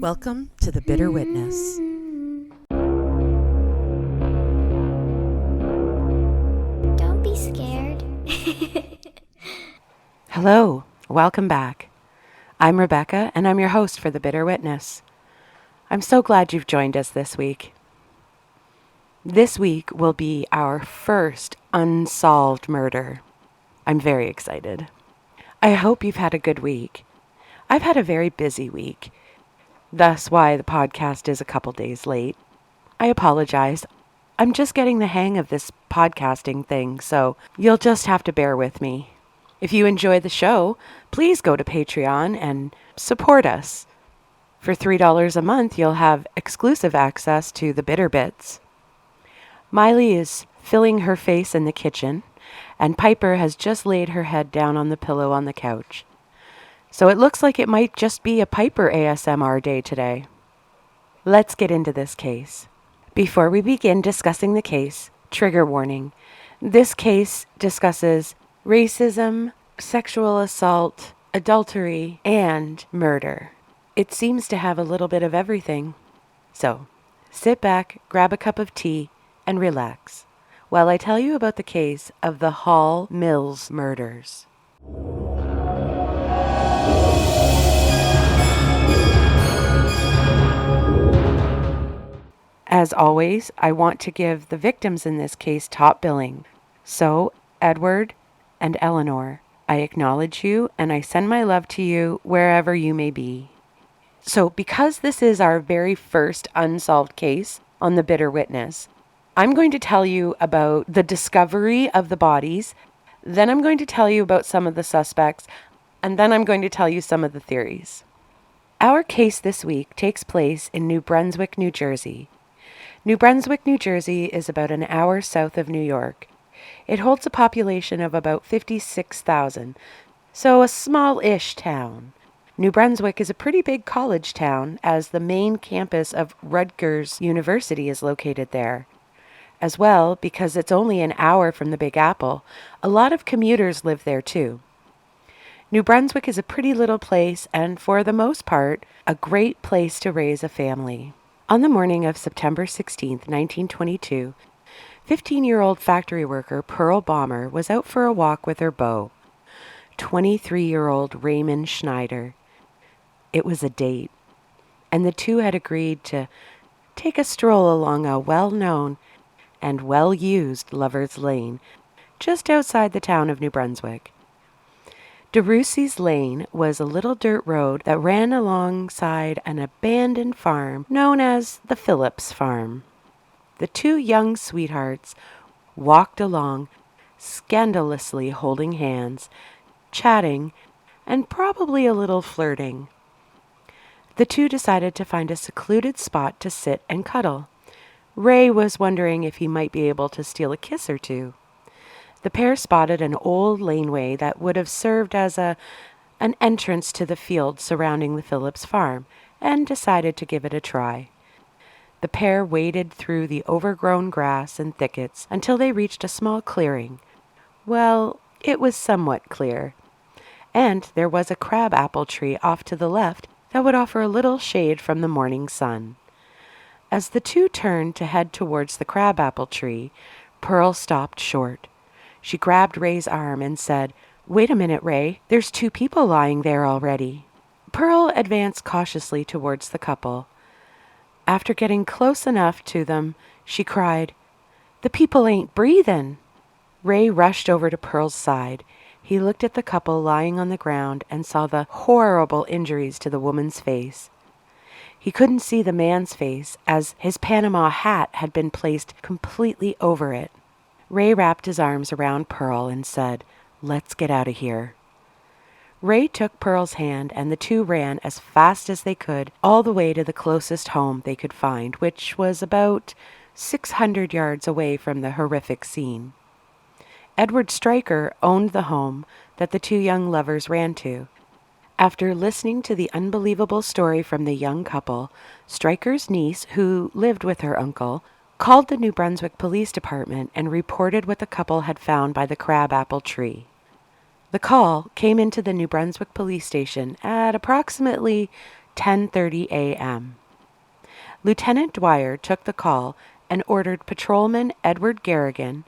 Welcome to The Bitter Witness. Don't be scared. Hello, welcome back. I'm Rebecca, and I'm your host for The Bitter Witness. I'm so glad you've joined us this week. This week will be our first unsolved murder. I'm very excited. I hope you've had a good week. I've had a very busy week. Thus why the podcast is a couple days late. I apologize. I'm just getting the hang of this podcasting thing, so you'll just have to bear with me. If you enjoy the show, please go to Patreon and support us. For $3 a month, you'll have exclusive access to the Bitter Bits. Miley is filling her face in the kitchen, and Piper has just laid her head down on the pillow on the couch. So it looks like it might just be a Piper ASMR day today. Let's get into this case. Before we begin discussing the case, trigger warning. This case discusses racism, sexual assault, adultery, and murder. It seems to have a little bit of everything. So, sit back, grab a cup of tea, and relax while I tell you about the case of the Hall Mills murders. As always, I want to give the victims in this case top billing. So, Edward and Eleanor, I acknowledge you and I send my love to you wherever you may be. So, because this is our very first unsolved case on The Bitter Witness, I'm going to tell you about the discovery of the bodies, then I'm going to tell you about some of the suspects, and then I'm going to tell you some of the theories. Our case this week takes place in New Brunswick, New Jersey. New Brunswick, New Jersey is about an hour south of New York. It holds a population of about 56,000, so a small-ish town. New Brunswick is a pretty big college town, as the main campus of Rutgers University is located there. As well, because it's only an hour from the Big Apple, a lot of commuters live there too. New Brunswick is a pretty little place and, for the most part, a great place to raise a family. On the morning of September 16, 1922, 15-year-old factory worker Pearl Baumer was out for a walk with her beau, 23-year-old Raymond Schneider. It was a date, and the two had agreed to take a stroll along a well-known and well-used lover's lane just outside the town of New Brunswick. DeRussey's Lane was a little dirt road that ran alongside an abandoned farm known as the Phillips Farm. The two young sweethearts walked along, scandalously holding hands, chatting, and probably a little flirting. The two decided to find a secluded spot to sit and cuddle. Ray was wondering if he might be able to steal a kiss or two. The pair spotted an old laneway that would have served as an entrance to the field surrounding the Phillips farm, and decided to give it a try. The pair waded through the overgrown grass and thickets until they reached a small clearing. Well, it was somewhat clear, and there was a crab-apple tree off to the left that would offer a little shade from the morning sun. As the two turned to head towards the crab-apple tree, Pearl stopped short. She grabbed Ray's arm and said, "Wait a minute, Ray. There's two people lying there already." Pearl advanced cautiously towards the couple. After getting close enough to them, she cried, "The people ain't breathin'." Ray rushed over to Pearl's side. He looked at the couple lying on the ground and saw the horrible injuries to the woman's face. He couldn't see the man's face, as his Panama hat had been placed completely over it. Ray wrapped his arms around Pearl and said, "Let's get out of here." Ray took Pearl's hand, and the two ran as fast as they could all the way to the closest home they could find, which was about 600 yards away from the horrific scene. Edward Stryker owned the home that the two young lovers ran to. After listening to the unbelievable story from the young couple, Stryker's niece, who lived with her uncle, called the New Brunswick Police Department and reported what the couple had found by the crab-apple tree. The call came into the New Brunswick Police Station at approximately 10:30 a.m. Lieutenant Dwyer took the call and ordered Patrolman Edward Garrigan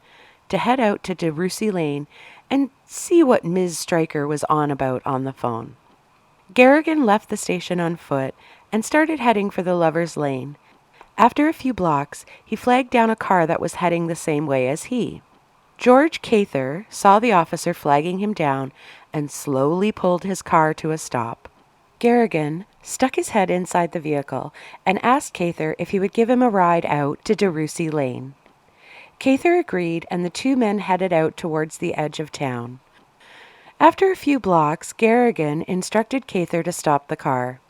to head out to DeRussy Lane and see what Ms. Stryker was on about on the phone. Garrigan left the station on foot and started heading for the Lover's Lane. After a few blocks, he flagged down a car that was heading the same way as he. George Cather saw the officer flagging him down and slowly pulled his car to a stop. Garrigan stuck his head inside the vehicle and asked Cather if he would give him a ride out to DeRussy Lane. Cather agreed, and the two men headed out towards the edge of town. After a few blocks, Garrigan instructed Cather to stop the car.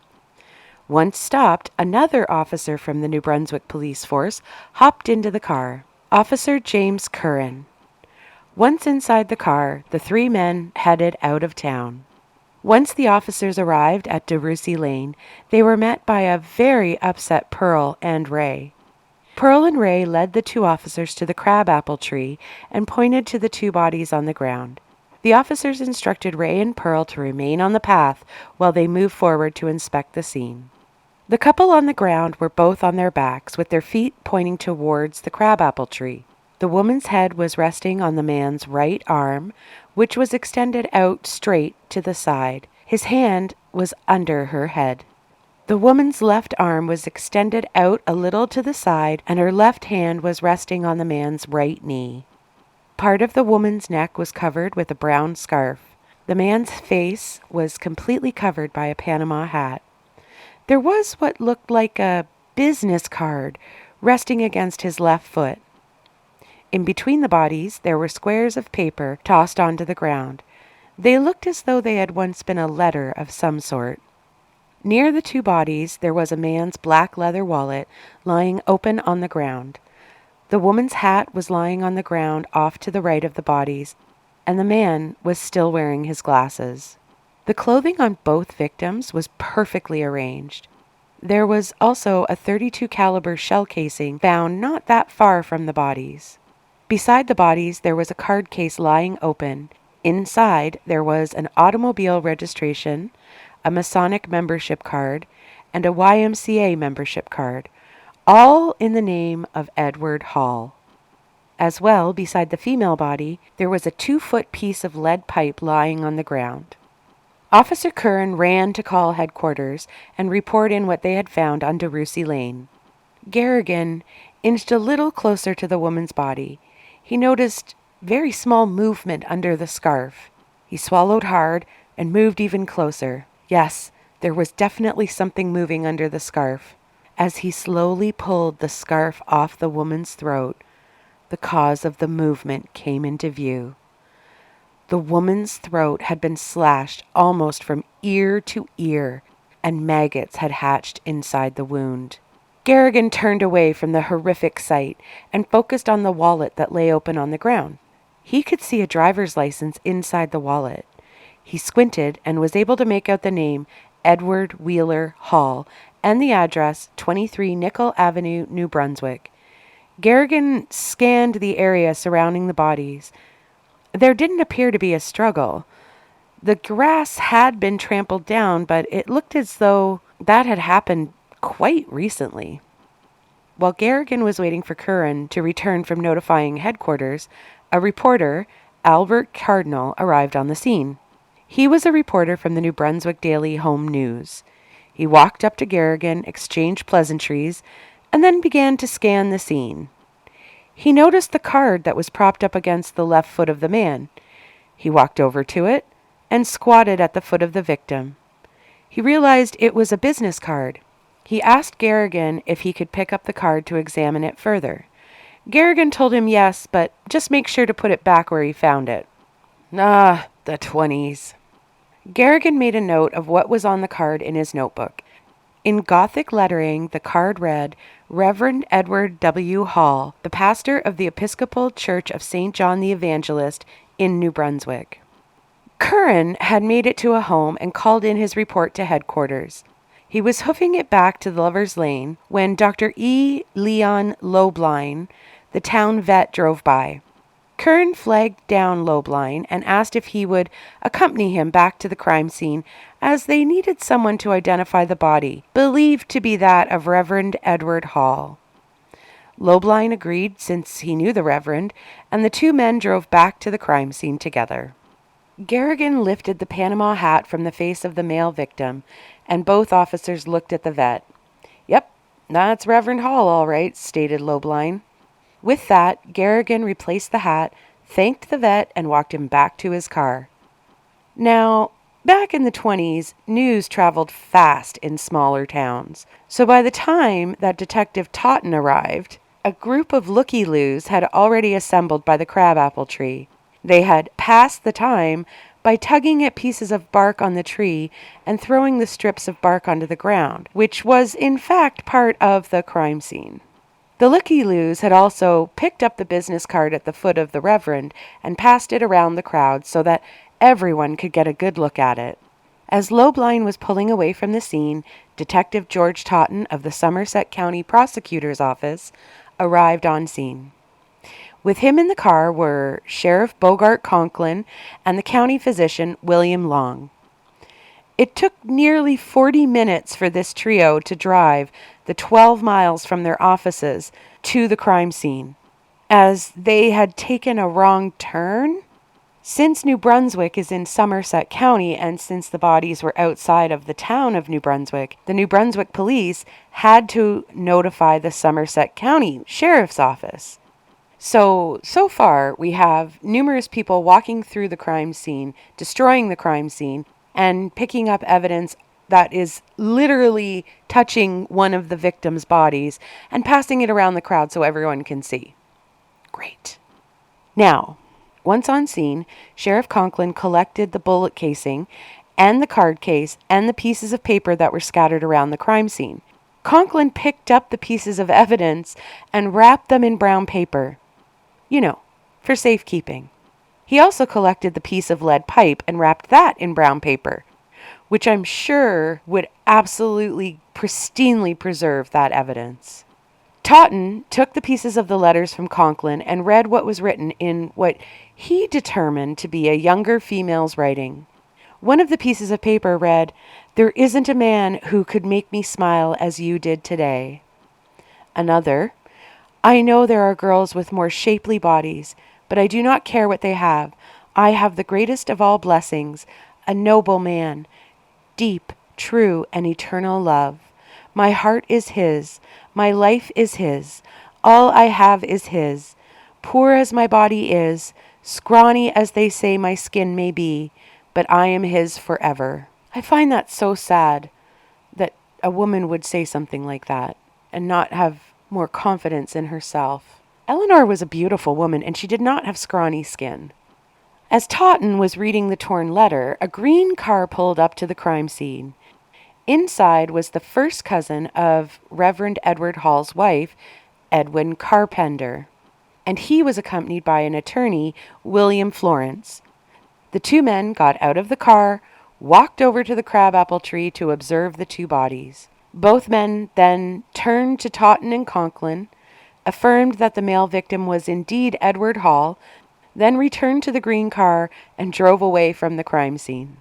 Once stopped, another officer from the New Brunswick police force hopped into the car, Officer James Curran. Once inside the car, the three men headed out of town. Once the officers arrived at DeRussy Lane, they were met by a very upset Pearl and Ray. Pearl and Ray led the two officers to the crabapple tree and pointed to the two bodies on the ground. The officers instructed Ray and Pearl to remain on the path while they moved forward to inspect the scene. The couple on the ground were both on their backs, with their feet pointing towards the crabapple tree. The woman's head was resting on the man's right arm, which was extended out straight to the side. His hand was under her head. The woman's left arm was extended out a little to the side, and her left hand was resting on the man's right knee. Part of the woman's neck was covered with a brown scarf. The man's face was completely covered by a Panama hat. There was what looked like a business card resting against his left foot. In between the bodies, there were squares of paper tossed onto the ground. They looked as though they had once been a letter of some sort. Near the two bodies, there was a man's black leather wallet lying open on the ground. The woman's hat was lying on the ground off to the right of the bodies, and the man was still wearing his glasses. The clothing on both victims was perfectly arranged. There was also a .32 caliber shell casing found not that far from the bodies. Beside the bodies, there was a card case lying open. Inside, there was an automobile registration, a Masonic membership card, and a YMCA membership card, all in the name of Edward Hall. As well, beside the female body, there was a 2-foot piece of lead pipe lying on the ground. Officer Curran ran to call headquarters and report in what they had found on DeRussy Lane. Garrigan inched a little closer to the woman's body. He noticed very small movement under the scarf. He swallowed hard and moved even closer. Yes, there was definitely something moving under the scarf. As he slowly pulled the scarf off the woman's throat, the cause of the movement came into view. The woman's throat had been slashed almost from ear to ear, and maggots had hatched inside the wound. Garrigan turned away from the horrific sight and focused on the wallet that lay open on the ground. He could see a driver's license inside the wallet. He squinted and was able to make out the name Edward Wheeler Hall and the address 23 Nickel Avenue, New Brunswick. Garrigan scanned the area surrounding the bodies. There didn't appear to be a struggle. The grass had been trampled down, but it looked as though that had happened quite recently. While Garrigan was waiting for Curran to return from notifying headquarters, a reporter, Albert Cardinal, arrived on the scene. He was a reporter from the New Brunswick Daily Home News. He walked up to Garrigan, exchanged pleasantries, and then began to scan the scene. He noticed the card that was propped up against the left foot of the man. He walked over to it and squatted at the foot of the victim. He realized it was a business card. He asked Garrigan if he could pick up the card to examine it further. Garrigan told him yes, but just make sure to put it back where he found it. Ah, the 20s. Garrigan made a note of what was on the card in his notebook. In Gothic lettering, the card read, Reverend Edward W. Hall, the pastor of the Episcopal Church of St. John the Evangelist in New Brunswick. Curran had made it to a home and called in his report to headquarters. He was hoofing it back to the Lover's Lane when Dr. E. Leon Lobline, the town vet, drove by. Kern flagged down Lobline and asked if he would accompany him back to the crime scene, as they needed someone to identify the body, believed to be that of Reverend Edward Hall. Lobline agreed since he knew the Reverend, and the two men drove back to the crime scene together. Garrigan lifted the Panama hat from the face of the male victim, and both officers looked at the vet. "Yep, that's Reverend Hall, all right," stated Lobline. With that, Garrigan replaced the hat, thanked the vet, and walked him back to his car. Now, back in the 20s, news traveled fast in smaller towns. So by the time that Detective Totten arrived, a group of looky-loos had already assembled by the crabapple tree. They had passed the time by tugging at pieces of bark on the tree and throwing the strips of bark onto the ground, which was in fact part of the crime scene. The looky-loos had also picked up the business card at the foot of the Reverend and passed it around the crowd so that everyone could get a good look at it. As Lobline was pulling away from the scene, Detective George Totten of the Somerset County Prosecutor's Office arrived on scene. With him in the car were Sheriff Bogart Conklin and the county physician William Long. It took nearly 40 minutes for this trio to drive the 12 miles from their offices to the crime scene, as they had taken a wrong turn. Since New Brunswick is in Somerset County, and since the bodies were outside of the town of New Brunswick, the New Brunswick police had to notify the Somerset County Sheriff's Office. So far, we have numerous people walking through the crime scene, destroying the crime scene, and picking up evidence that is literally touching one of the victim's bodies and passing it around the crowd so everyone can see. Great. Now, once on scene, Sheriff Conklin collected the bullet casing and the card case and the pieces of paper that were scattered around the crime scene. Conklin picked up the pieces of evidence and wrapped them in brown paper. For safekeeping. He also collected the piece of lead pipe and wrapped that in brown paper, which I'm sure would absolutely pristinely preserve that evidence. Totten took the pieces of the letters from Conklin and read what was written in what he determined to be a younger female's writing. One of the pieces of paper read, "There isn't a man who could make me smile as you did today." Another, "I know there are girls with more shapely bodies, but I do not care what they have. I have the greatest of all blessings, a noble man, deep, true, and eternal love. My heart is his, my life is his, all I have is his. Poor as my body is, scrawny as they say my skin may be, but I am his forever." I find that so sad that a woman would say something like that and not have more confidence in herself. Eleanor was a beautiful woman, and she did not have scrawny skin. As Totten was reading the torn letter, a green car pulled up to the crime scene. Inside was the first cousin of Reverend Edward Hall's wife, Edwin Carpenter, and he was accompanied by an attorney, William Florence. The two men got out of the car, walked over to the crabapple tree to observe the two bodies. Both men then turned to Totten and Conklin, affirmed that the male victim was indeed Edward Hall, then returned to the green car and drove away from the crime scene.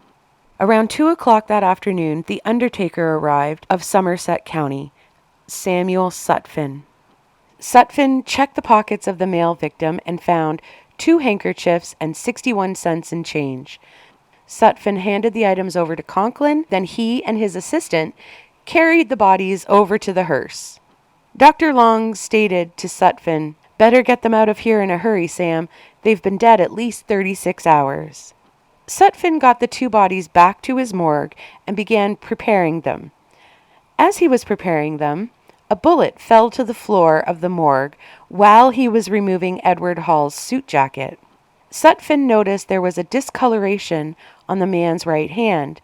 Around 2 o'clock that afternoon, the undertaker arrived of Somerset County, Samuel Sutphin. Sutphin checked the pockets of the male victim and found 2 handkerchiefs and 61 cents in change. Sutphin handed the items over to Conklin, then he and his assistant carried the bodies over to the hearse. Dr. Long stated to Sutphin, "Better get them out of here in a hurry, Sam. They've been dead at least 36 hours. Sutphin got the 2 bodies back to his morgue and began preparing them. As he was preparing them, a bullet fell to the floor of the morgue while he was removing Edward Hall's suit jacket. Sutphin noticed there was a discoloration on the man's right hand.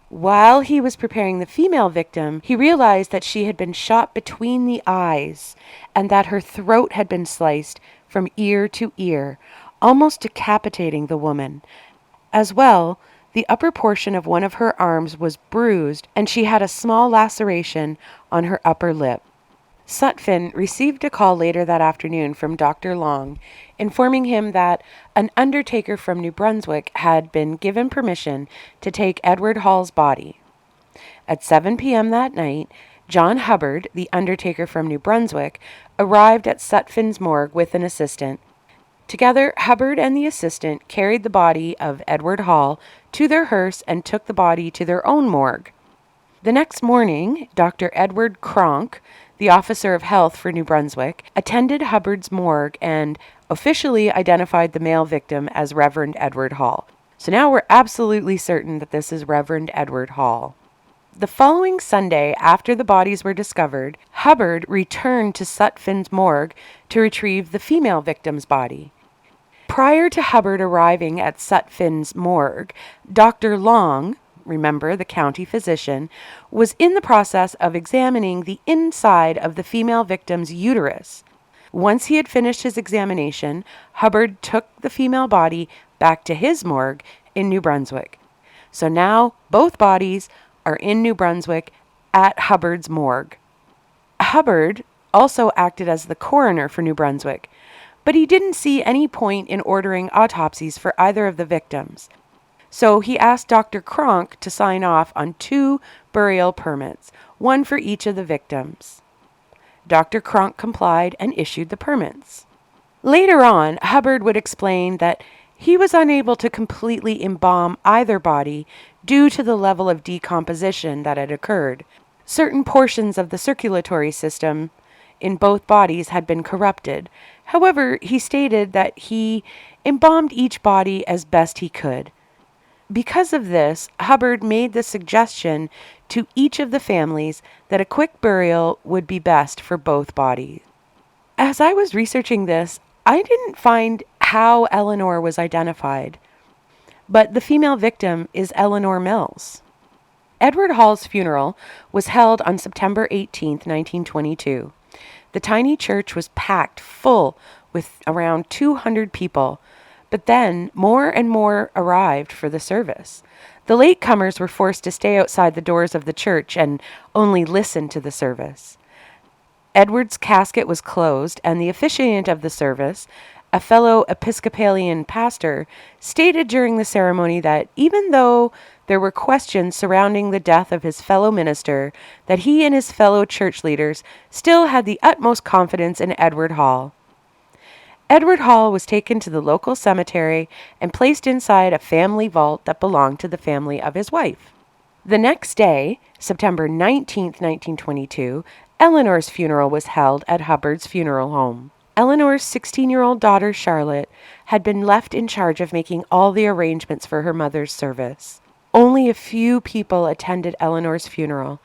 While he was preparing the female victim, he realized that she had been shot between the eyes and that her throat had been sliced from ear to ear, almost decapitating the woman. As well, the upper portion of one of her arms was bruised and she had a small laceration on her upper lip. Sutphin received a call later that afternoon from Dr. Long, informing him that an undertaker from New Brunswick had been given permission to take Edward Hall's body. At 7 p.m. that night, John Hubbard, the undertaker from New Brunswick, arrived at Sutphin's morgue with an assistant. Together, Hubbard and the assistant carried the body of Edward Hall to their hearse and took the body to their own morgue. The next morning, Dr. Edward Kronk, the officer of health for New Brunswick, attended Hubbard's morgue and officially identified the male victim as Reverend Edward Hall. So now we're absolutely certain that this is Reverend Edward Hall. The following Sunday, after the bodies were discovered, Hubbard returned to Sutphin's morgue to retrieve the female victim's body. Prior to Hubbard arriving at Sutphin's morgue, Dr. Long, remember the county physician, was in the process of examining the inside of the female victim's uterus. Once he had finished his examination, Hubbard took the female body back to his morgue in New Brunswick. So now both bodies are in New Brunswick at Hubbard's morgue. Hubbard also acted as the coroner for New Brunswick, but he didn't see any point in ordering autopsies for either of the victims. So he asked Dr. Kronk to sign off on 2 burial permits, one for each of the victims. Dr. Kronk complied and issued the permits. Later on, Hubbard would explain that he was unable to completely embalm either body due to the level of decomposition that had occurred. Certain portions of the circulatory system in both bodies had been corrupted. However, he stated that he embalmed each body as best he could. Because of this, Hubbard made the suggestion to each of the families that a quick burial would be best for both bodies. As I was researching this, I didn't find how Eleanor was identified, but the female victim is Eleanor Mills. Edward Hall's funeral was held on September 18, 1922. The tiny church was packed full with around 200 people, but then more and more arrived for the service. The latecomers were forced to stay outside the doors of the church and only listen to the service. Edward's casket was closed, and the officiant of the service, a fellow Episcopalian pastor, stated during the ceremony that even though there were questions surrounding the death of his fellow minister, that he and his fellow church leaders still had the utmost confidence in Edward Hall. Edward Hall was taken to the local cemetery and placed inside a family vault that belonged to the family of his wife. The next day, September 19, 1922, Eleanor's funeral was held at Hubbard's funeral home. Eleanor's 16-year-old daughter, Charlotte, had been left in charge of making all the arrangements for her mother's service. Only a few people attended Eleanor's funeral,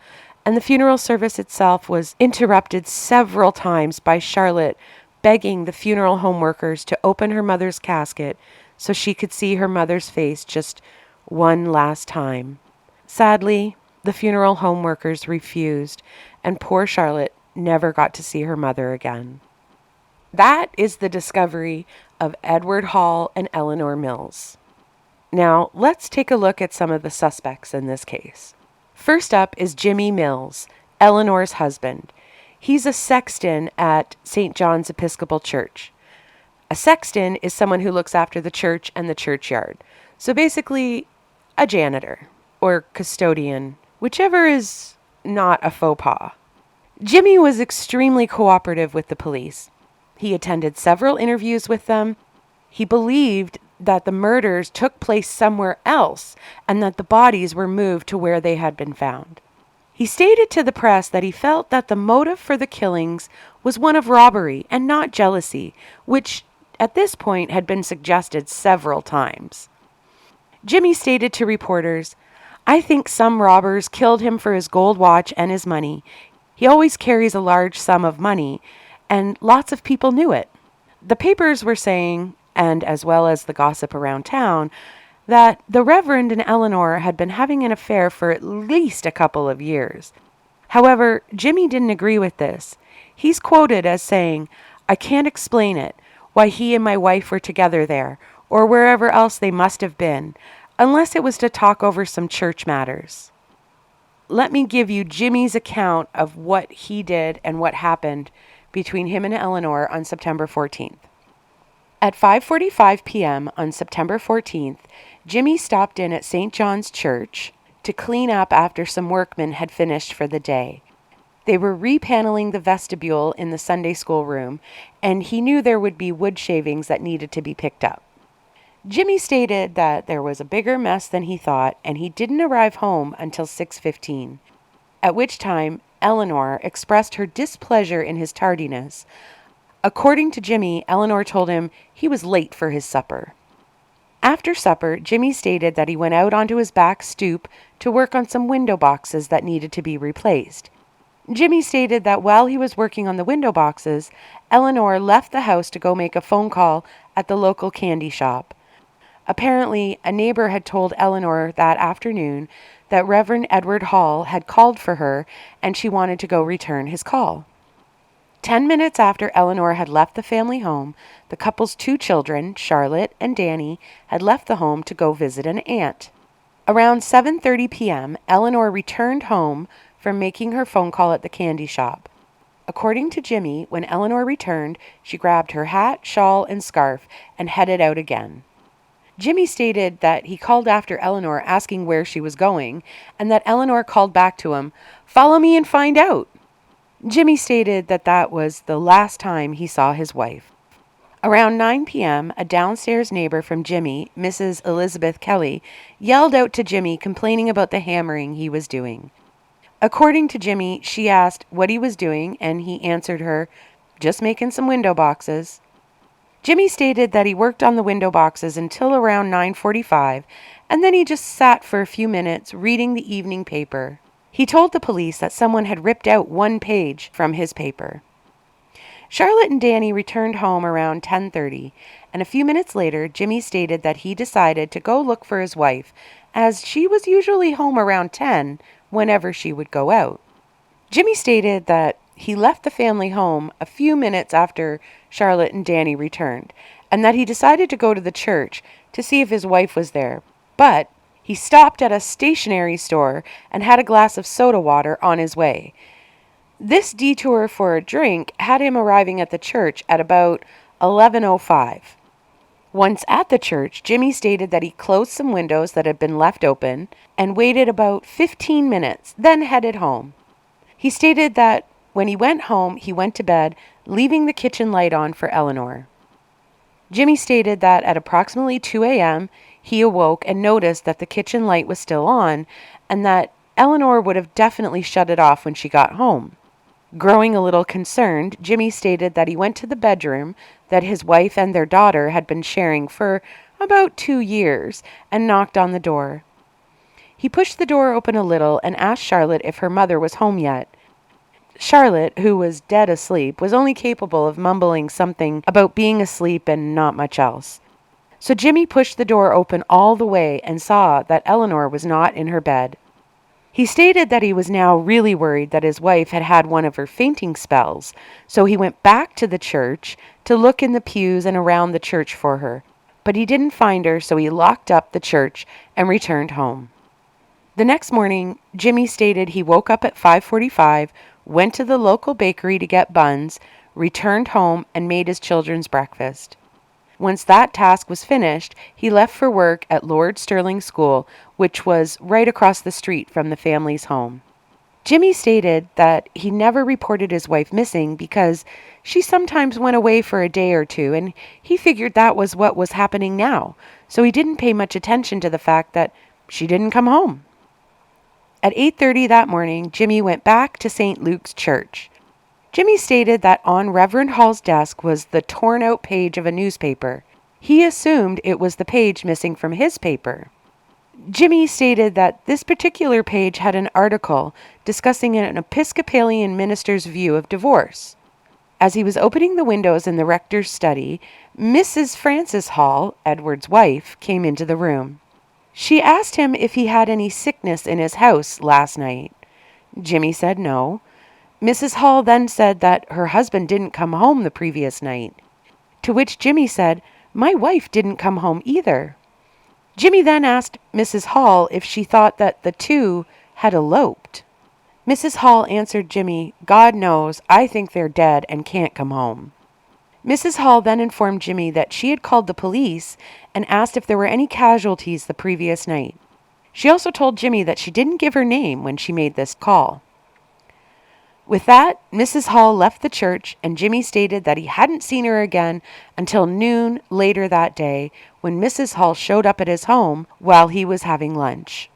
and the funeral service itself was interrupted several times by Charlotte begging the funeral home workers to open her mother's casket so she could see her mother's face just one last time. Sadly, the funeral home workers refused, and poor Charlotte never got to see her mother again. That is the discovery of Edward Hall and Eleanor Mills. Now, let's take a look at some of the suspects in this case. First up is Jimmy Mills, Eleanor's husband. He's a sexton at St. John's Episcopal Church. A sexton is someone who looks after the church and the churchyard. So basically, a janitor or custodian, whichever is not a faux pas. Jimmy was extremely cooperative with the police. He attended several interviews with them. He believed that the murders took place somewhere else and that the bodies were moved to where they had been found. He stated to the press that he felt that the motive for the killings was one of robbery and not jealousy, which at this point had been suggested several times. Jimmy stated to reporters, "I think some robbers killed him for his gold watch and his money. He always carries a large sum of money, and lots of people knew it." The papers were saying, and as well as the gossip around town, that the Reverend and Eleanor had been having an affair for at least a couple of years. However, Jimmy didn't agree with this. He's quoted as saying, "I can't explain it, why he and my wife were together there, or wherever else they must have been, unless it was to talk over some church matters." let me give you Jimmy's account of what he did and what happened between him and Eleanor on September 14th. At 5:45 p.m. on September 14th, Jimmy stopped in at St. John's Church to clean up after some workmen had finished for the day. They were repaneling the vestibule in the Sunday school room, and he knew there would be wood shavings that needed to be picked up. Jimmy stated that there was a bigger mess than he thought, and he didn't arrive home until 6:15, at which time Eleanor expressed her displeasure in his tardiness. According to Jimmy, Eleanor told him he was late for his supper. After supper, Jimmy stated that he went out onto his back stoop to work on some window boxes that needed to be replaced. Jimmy stated that while he was working on the window boxes, Eleanor left the house to go make a phone call at the local candy shop. Apparently, a neighbor had told Eleanor that afternoon that Reverend Edward Hall had called for her and she wanted to go return his call. 10 minutes after Eleanor had left the family home, the couple's 2 children, Charlotte and Danny, had left the home to go visit an aunt. Around 7:30 p.m., Eleanor returned home from making her phone call at the candy shop. According to Jimmy, when Eleanor returned, she grabbed her hat, shawl, and scarf and headed out again. Jimmy stated that he called after Eleanor asking where she was going, and that Eleanor called back to him, "Follow me and find out." Jimmy stated that that was the last time he saw his wife. Around 9 p.m., a downstairs neighbor from Jimmy, Mrs. Elizabeth Kelly, yelled out to Jimmy complaining about the hammering he was doing. According to Jimmy, she asked what he was doing, and he answered her, "Just making some window boxes." Jimmy stated that he worked on the window boxes until around 9:45, and then he just sat for a few minutes reading the evening paper. He told the police that someone had ripped out one page from his paper. Charlotte and Danny returned home around 10:30, and a few minutes later, Jimmy stated that he decided to go look for his wife, as she was usually home around 10 whenever she would go out. Jimmy stated that he left the family home a few minutes after Charlotte and Danny returned, and that he decided to go to the church to see if his wife was there, but he stopped at a stationery store and had a glass of soda water on his way. This detour for a drink had him arriving at the church at about 11:05. Once at the church, Jimmy stated that he closed some windows that had been left open and waited about 15 minutes, then headed home. He stated that when he went home, he went to bed, leaving the kitchen light on for Eleanor. Jimmy stated that at approximately 2 a.m., he awoke and noticed that the kitchen light was still on and that Eleanor would have definitely shut it off when she got home. Growing a little concerned, Jimmy stated that he went to the bedroom that his wife and their daughter had been sharing for about 2 years and knocked on the door. He pushed the door open a little and asked Charlotte if her mother was home yet. Charlotte, who was dead asleep, was only capable of mumbling something about being asleep and not much else. So Jimmy pushed the door open all the way and saw that Eleanor was not in her bed. He stated that he was now really worried that his wife had had one of her fainting spells, so he went back to the church to look in the pews and around the church for her. But he didn't find her, so he locked up the church and returned home. The next morning, Jimmy stated he woke up at 5:45, went to the local bakery to get buns, returned home, and made his children's breakfast. Once that task was finished, he left for work at Lord Sterling School, which was right across the street from the family's home. Jimmy stated that he never reported his wife missing because she sometimes went away for a day or two, and he figured that was what was happening now, so he didn't pay much attention to the fact that she didn't come home. At 8:30 that morning, Jimmy went back to St. Luke's Church. Jimmy stated that on Reverend Hall's desk was the torn-out page of a newspaper. He assumed it was the page missing from his paper. Jimmy stated that this particular page had an article discussing an Episcopalian minister's view of divorce. As he was opening the windows in the rector's study, Mrs. Frances Hall, Edward's wife, came into the room. She asked him if he had any sickness in his house last night. Jimmy said no. Mrs. Hall then said that her husband didn't come home the previous night, to which Jimmy said, "My wife didn't come home either." Jimmy then asked Mrs. Hall if she thought that the two had eloped. Mrs. Hall answered Jimmy, "God knows, I think they're dead and can't come home." Mrs. Hall then informed Jimmy that she had called the police and asked if there were any casualties the previous night. She also told Jimmy that she didn't give her name when she made this call. With that, Mrs. Hall left the church, and Jimmy stated that he hadn't seen her again until noon later that day, when Mrs. Hall showed up at his home while he was having lunch.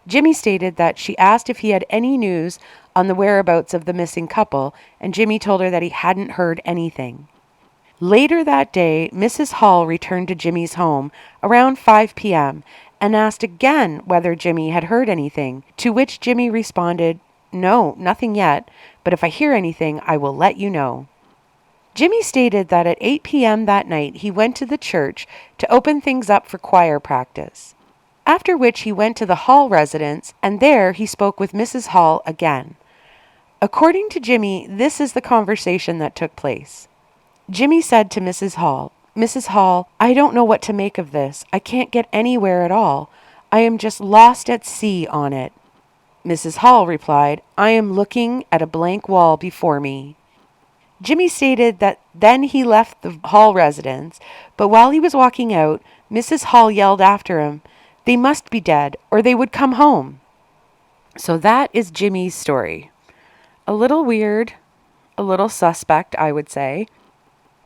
Jimmy stated that she asked if he had any news on the whereabouts of the missing couple, and Jimmy told her that he hadn't heard anything. Later that day, Mrs. Hall returned to Jimmy's home around 5 p.m. and asked again whether Jimmy had heard anything, to which Jimmy responded, "No, nothing yet, but if I hear anything, I will let you know." Jimmy stated that at 8 p.m. that night he went to the church to open things up for choir practice, after which he went to the Hall residence, and there he spoke with Mrs. Hall again. According to Jimmy, this is the conversation that took place. Jimmy said to Mrs. Hall, "Mrs. Hall, I don't know what to make of this. I can't get anywhere at all. I am just lost at sea on it." Mrs. Hall replied, "I am looking at a blank wall before me." Jimmy stated that then he left the Hall residence, but while he was walking out, Mrs. Hall yelled after him, "They must be dead, or they would come home." So that is Jimmy's story. A little weird, a little suspect, I would say.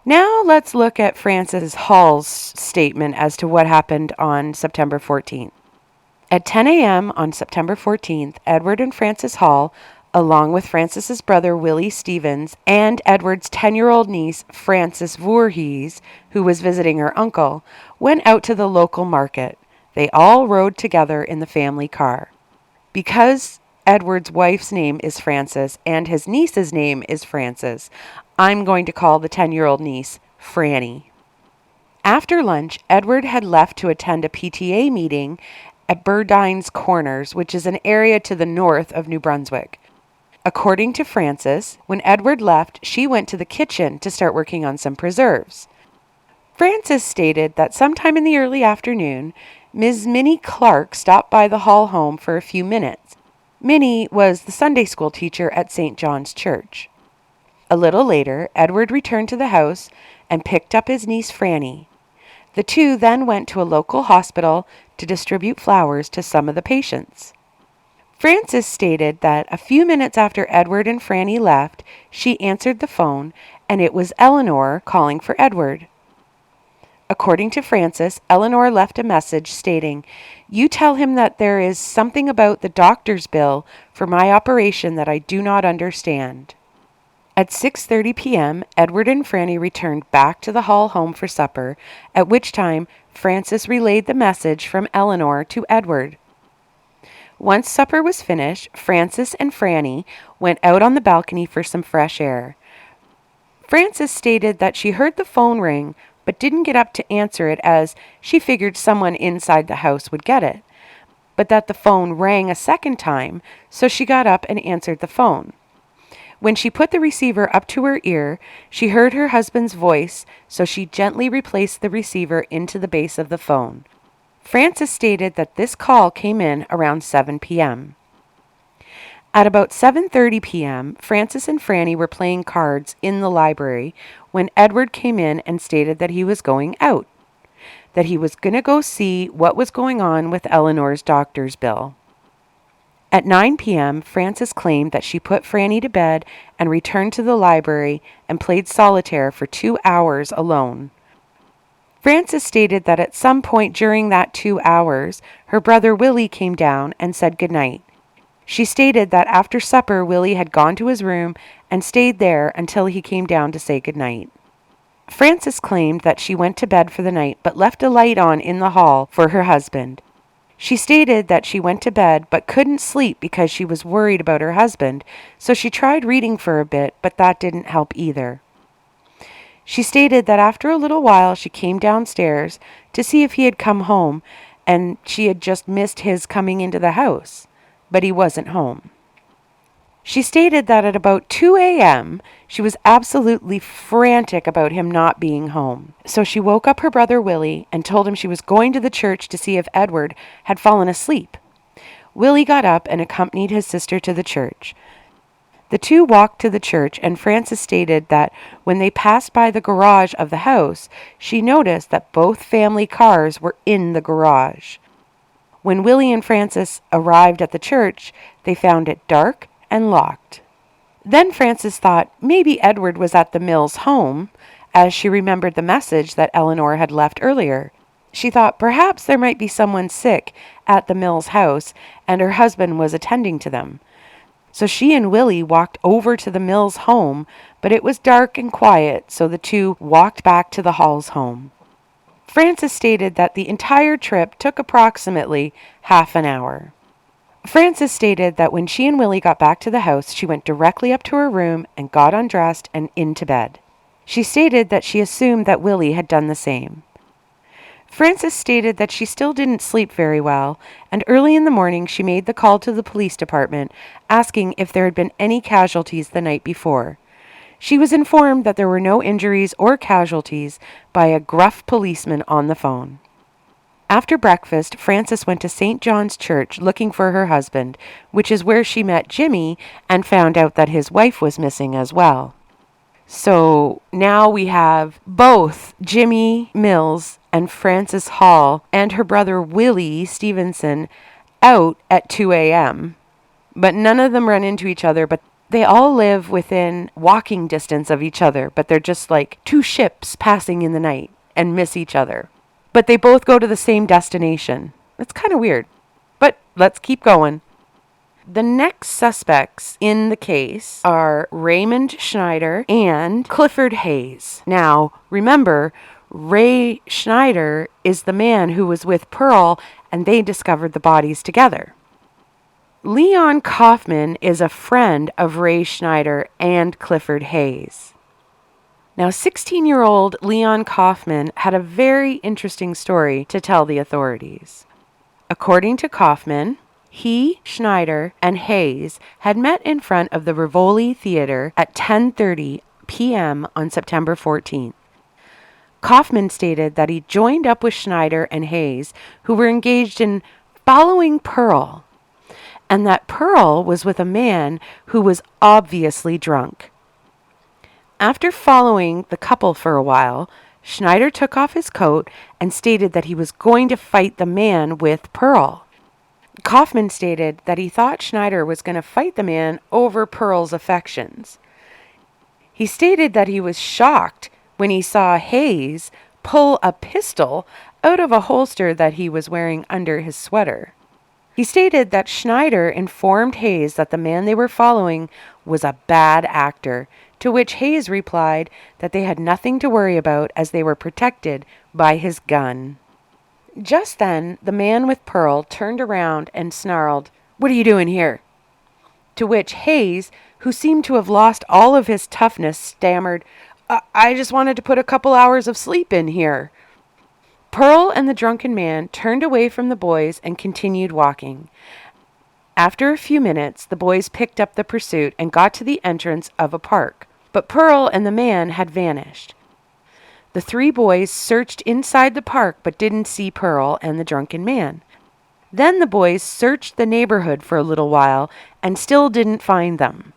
Now let's look at Frances Hall's statement as to what happened on September 14th. At 10 a.m. on September 14th, Edward and Frances Hall, along with Frances's brother Willie Stevens and Edward's 10-year-old niece Frances Voorhees, who was visiting her uncle, went out to the local market. They all rode together in the family car. Because Edward's wife's name is Frances and his niece's name is Frances, I'm going to call the 10-year-old niece Franny. After lunch, Edward had left to attend a PTA meeting at Burdine's Corners, which is an area to the north of New Brunswick. According to Frances, when Edward left, she went to the kitchen to start working on some preserves. Frances stated that sometime in the early afternoon, Ms. Minnie Clark stopped by the Hall home for a few minutes. Minnie was the Sunday school teacher at St. John's Church. A little later, Edward returned to the house and picked up his niece Franny. The two then went to a local hospital to distribute flowers to some of the patients. Frances stated that a few minutes after Edward and Franny left, she answered the phone, and it was Eleanor calling for Edward. According to Frances, Eleanor left a message stating, "You tell him that there is something about the doctor's bill for my operation that I do not understand." At 6:30 p.m., Edward and Franny returned back to the Hall home for supper, at which time Frances relayed the message from Eleanor to Edward. Once supper was finished, Frances and Franny went out on the balcony for some fresh air. Frances stated that she heard the phone ring, but didn't get up to answer it as she figured someone inside the house would get it, but that the phone rang a second time, so she got up and answered the phone. When she put the receiver up to her ear, she heard her husband's voice, so she gently replaced the receiver into the base of the phone. Frances stated that this call came in around 7 p.m. At about 7:30 p.m., Frances and Franny were playing cards in the library when Edward came in and stated that he was going out, that he was going to go see what was going on with Eleanor's doctor's bill. At 9 p.m., Frances claimed that she put Franny to bed and returned to the library and played solitaire for 2 hours alone. Frances stated that at some point during that 2 hours, her brother Willie came down and said goodnight. She stated that after supper, Willie had gone to his room and stayed there until he came down to say goodnight. Frances claimed that she went to bed for the night but left a light on in the hall for her husband. She stated that she went to bed but couldn't sleep because she was worried about her husband, so she tried reading for a bit, but that didn't help either. She stated that after a little while she came downstairs to see if he had come home, and she had just missed his coming into the house, but he wasn't home. She stated that at about 2 a.m., she was absolutely frantic about him not being home. So she woke up her brother Willie and told him she was going to the church to see if Edward had fallen asleep. Willie got up and accompanied his sister to the church. The two walked to the church, and Frances stated that when they passed by the garage of the house, she noticed that both family cars were in the garage. When Willie and Frances arrived at the church, they found it dark and locked. Then Frances thought maybe Edward was at the Mills home, as she remembered the message that Eleanor had left earlier. She thought perhaps there might be someone sick at the Mills house, and her husband was attending to them. So she and Willie walked over to the Mills home, but it was dark and quiet, so the two walked back to the Halls home. Frances stated that the entire trip took approximately half an hour. Frances stated that when she and Willie got back to the house, she went directly up to her room and got undressed and into bed. She stated that she assumed that Willie had done the same. Frances stated that she still didn't sleep very well, and early in the morning she made the call to the police department, asking if there had been any casualties the night before. She was informed that there were no injuries or casualties by a gruff policeman on the phone. After breakfast, Frances went to St. John's Church looking for her husband, which is where she met Jimmy and found out that his wife was missing as well. So now we have both Jimmy Mills and Frances Hall and her brother Willie Stevenson out at 2 a.m. But none of them run into each other, but they all live within walking distance of each other, but they're just like two ships passing in the night and miss each other. But they both go to the same destination. It's kind of weird, but let's keep going. The next suspects in the case are Raymond Schneider and Clifford Hayes. Now, remember, Ray Schneider is the man who was with Pearl, and they discovered the bodies together. Leon Kaufman is a friend of Ray Schneider and Clifford Hayes. Now, 16-year-old Leon Kaufman had a very interesting story to tell the authorities. According to Kaufman, he, Schneider, and Hayes had met in front of the Rivoli Theater at 10:30 p.m. on September 14th. Kaufman stated that he joined up with Schneider and Hayes, who were engaged in following Pearl, and that Pearl was with a man who was obviously drunk. After following the couple for a while, Schneider took off his coat and stated that he was going to fight the man with Pearl. Kaufman stated that he thought Schneider was going to fight the man over Pearl's affections. He stated that he was shocked when he saw Hayes pull a pistol out of a holster that he was wearing under his sweater. He stated that Schneider informed Hayes that the man they were following was a bad actor, to which Hayes replied that they had nothing to worry about as they were protected by his gun. Just then, the man with Pearl turned around and snarled, "What are you doing here?" To which Hayes, who seemed to have lost all of his toughness, stammered, I just wanted to put a couple hours of sleep in here." Pearl and the drunken man turned away from the boys and continued walking. After a few minutes, the boys picked up the pursuit and got to the entrance of a park, but Pearl and the man had vanished. The three boys searched inside the park but didn't see Pearl and the drunken man. Then the boys searched the neighborhood for a little while and still didn't find them.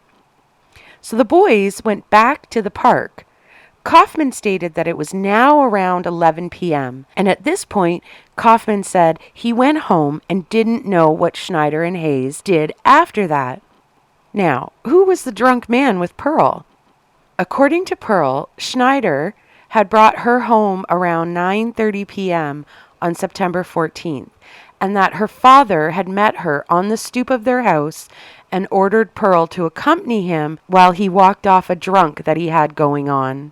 So the boys went back to the park. Kaufman stated that it was now around 11 p.m., and at this point, Kaufman said he went home and didn't know what Schneider and Hayes did after that. Now, who was the drunk man with Pearl? According to Pearl, Schneider had brought her home around 9:30 p.m. on September 14th, and that her father had met her on the stoop of their house and ordered Pearl to accompany him while he walked off a drunk that he had going on.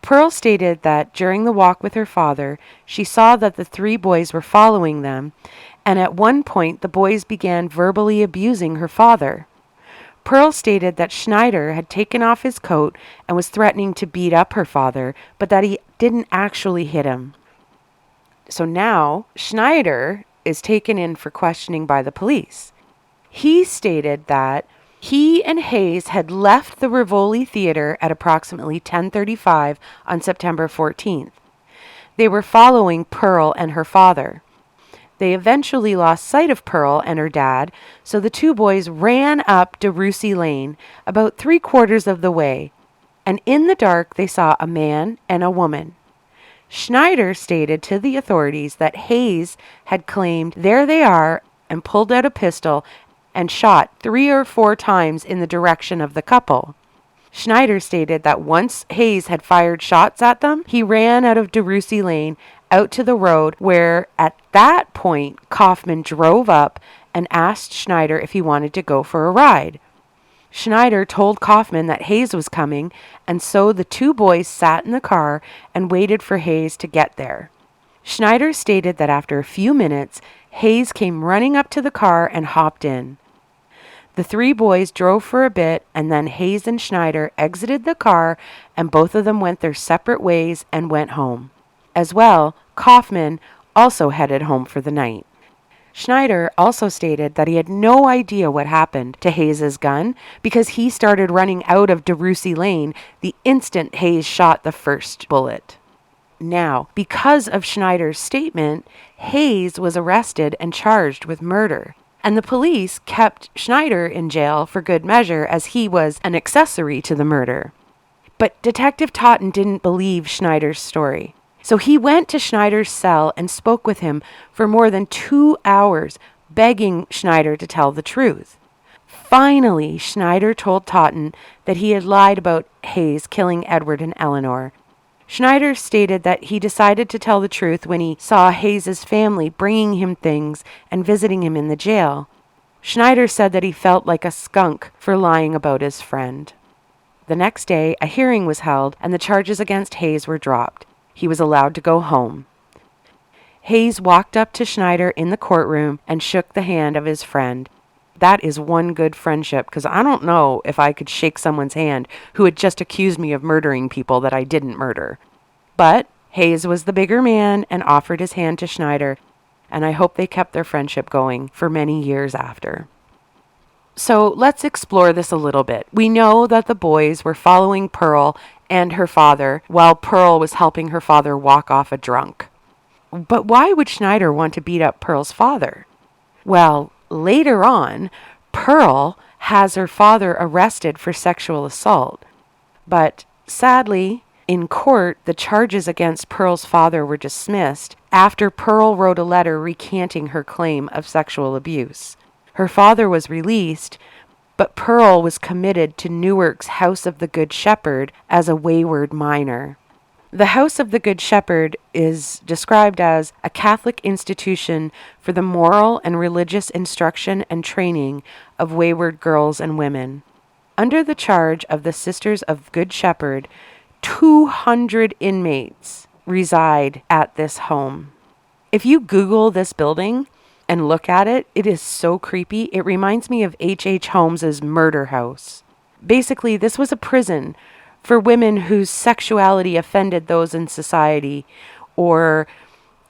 Pearl stated that during the walk with her father, she saw that the three boys were following them, and at one point the boys began verbally abusing her father. Pearl stated that Schneider had taken off his coat and was threatening to beat up her father, but that he didn't actually hit him. So now, Schneider is taken in for questioning by the police. He stated that he and Hayes had left the Rivoli Theater at approximately 10:35 on September 14th. They were following Pearl and her father. They eventually lost sight of Pearl and her dad, so the two boys ran up DeRussy Lane about 3/4 of the way, and in the dark they saw a man and a woman. Schneider stated to the authorities that Hayes had claimed, "There they are," and pulled out a pistol and shot 3 or 4 times in the direction of the couple. Schneider stated that once Hayes had fired shots at them, he ran out of DeRussy Lane out to the road, where at that point Kaufman drove up and asked Schneider if he wanted to go for a ride. Schneider told Kaufman that Hayes was coming, and so the two boys sat in the car and waited for Hayes to get there. Schneider stated that after a few minutes, Hayes came running up to the car and hopped in. The 3 boys drove for a bit, and then Hayes and Schneider exited the car, and both of them went their separate ways and went home. As well, Kaufman also headed home for the night. Schneider also stated that he had no idea what happened to Hayes's gun because he started running out of DeRussy Lane the instant Hayes shot the first bullet. Now, because of Schneider's statement, Hayes was arrested and charged with murder, and the police kept Schneider in jail for good measure as he was an accessory to the murder. But Detective Totten didn't believe Schneider's story. So he went to Schneider's cell and spoke with him for more than 2 hours, begging Schneider to tell the truth. Finally, Schneider told Totten that he had lied about Hayes killing Edward and Eleanor. Schneider stated that he decided to tell the truth when he saw Hayes's family bringing him things and visiting him in the jail. Schneider said that he felt like a skunk for lying about his friend. The next day, a hearing was held and the charges against Hayes were dropped. He was allowed to go home. Hayes walked up to Schneider in the courtroom and shook the hand of his friend. That is one good friendship, because I don't know if I could shake someone's hand who had just accused me of murdering people that I didn't murder. But Hayes was the bigger man and offered his hand to Schneider, and I hope they kept their friendship going for many years after. So let's explore this a little bit. We know that the boys were following Pearl and her father while Pearl was helping her father walk off a drunk. But why would Schneider want to beat up Pearl's father? Well, later on, Pearl has her father arrested for sexual assault. But sadly, in court, the charges against Pearl's father were dismissed after Pearl wrote a letter recanting her claim of sexual abuse. Her father was released, but Pearl was committed to Newark's House of the Good Shepherd as a wayward minor. The House of the Good Shepherd is described as a Catholic institution for the moral and religious instruction and training of wayward girls and women. Under the charge of the Sisters of Good Shepherd, 200 inmates reside at this home. If you Google this building and look at it, it is so creepy. It reminds me of H.H. Holmes's Murder House. Basically, this was a prison for women whose sexuality offended those in society or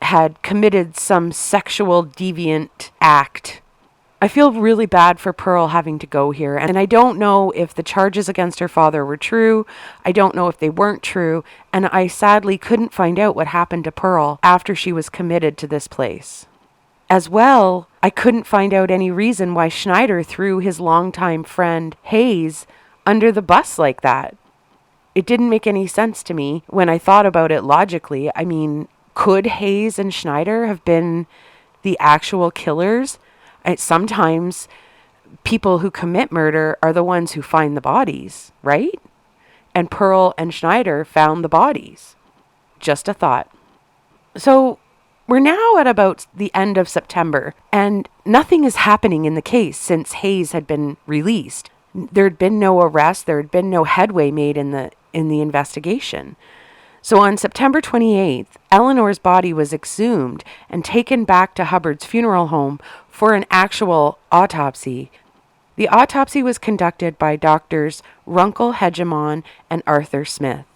had committed some sexual deviant act. I feel really bad for Pearl having to go here, and I don't know if the charges against her father were true. I don't know if they weren't true, and I sadly couldn't find out what happened to Pearl after she was committed to this place. As well, I couldn't find out any reason why Schneider threw his longtime friend Hayes under the bus like that. It didn't make any sense to me when I thought about it logically. I mean, could Hayes and Schneider have been the actual killers? Sometimes people who commit murder are the ones who find the bodies, right? And Pearl and Schneider found the bodies. Just a thought. So we're now at about the end of September, and nothing is happening in the case since Hayes had been released. There had been no arrest. There had been no headway made in the investigation. So on September 28th, Eleanor's body was exhumed and taken back to Hubbard's funeral home for an actual autopsy. The autopsy was conducted by doctors Runkle Hegemon and Arthur Smith.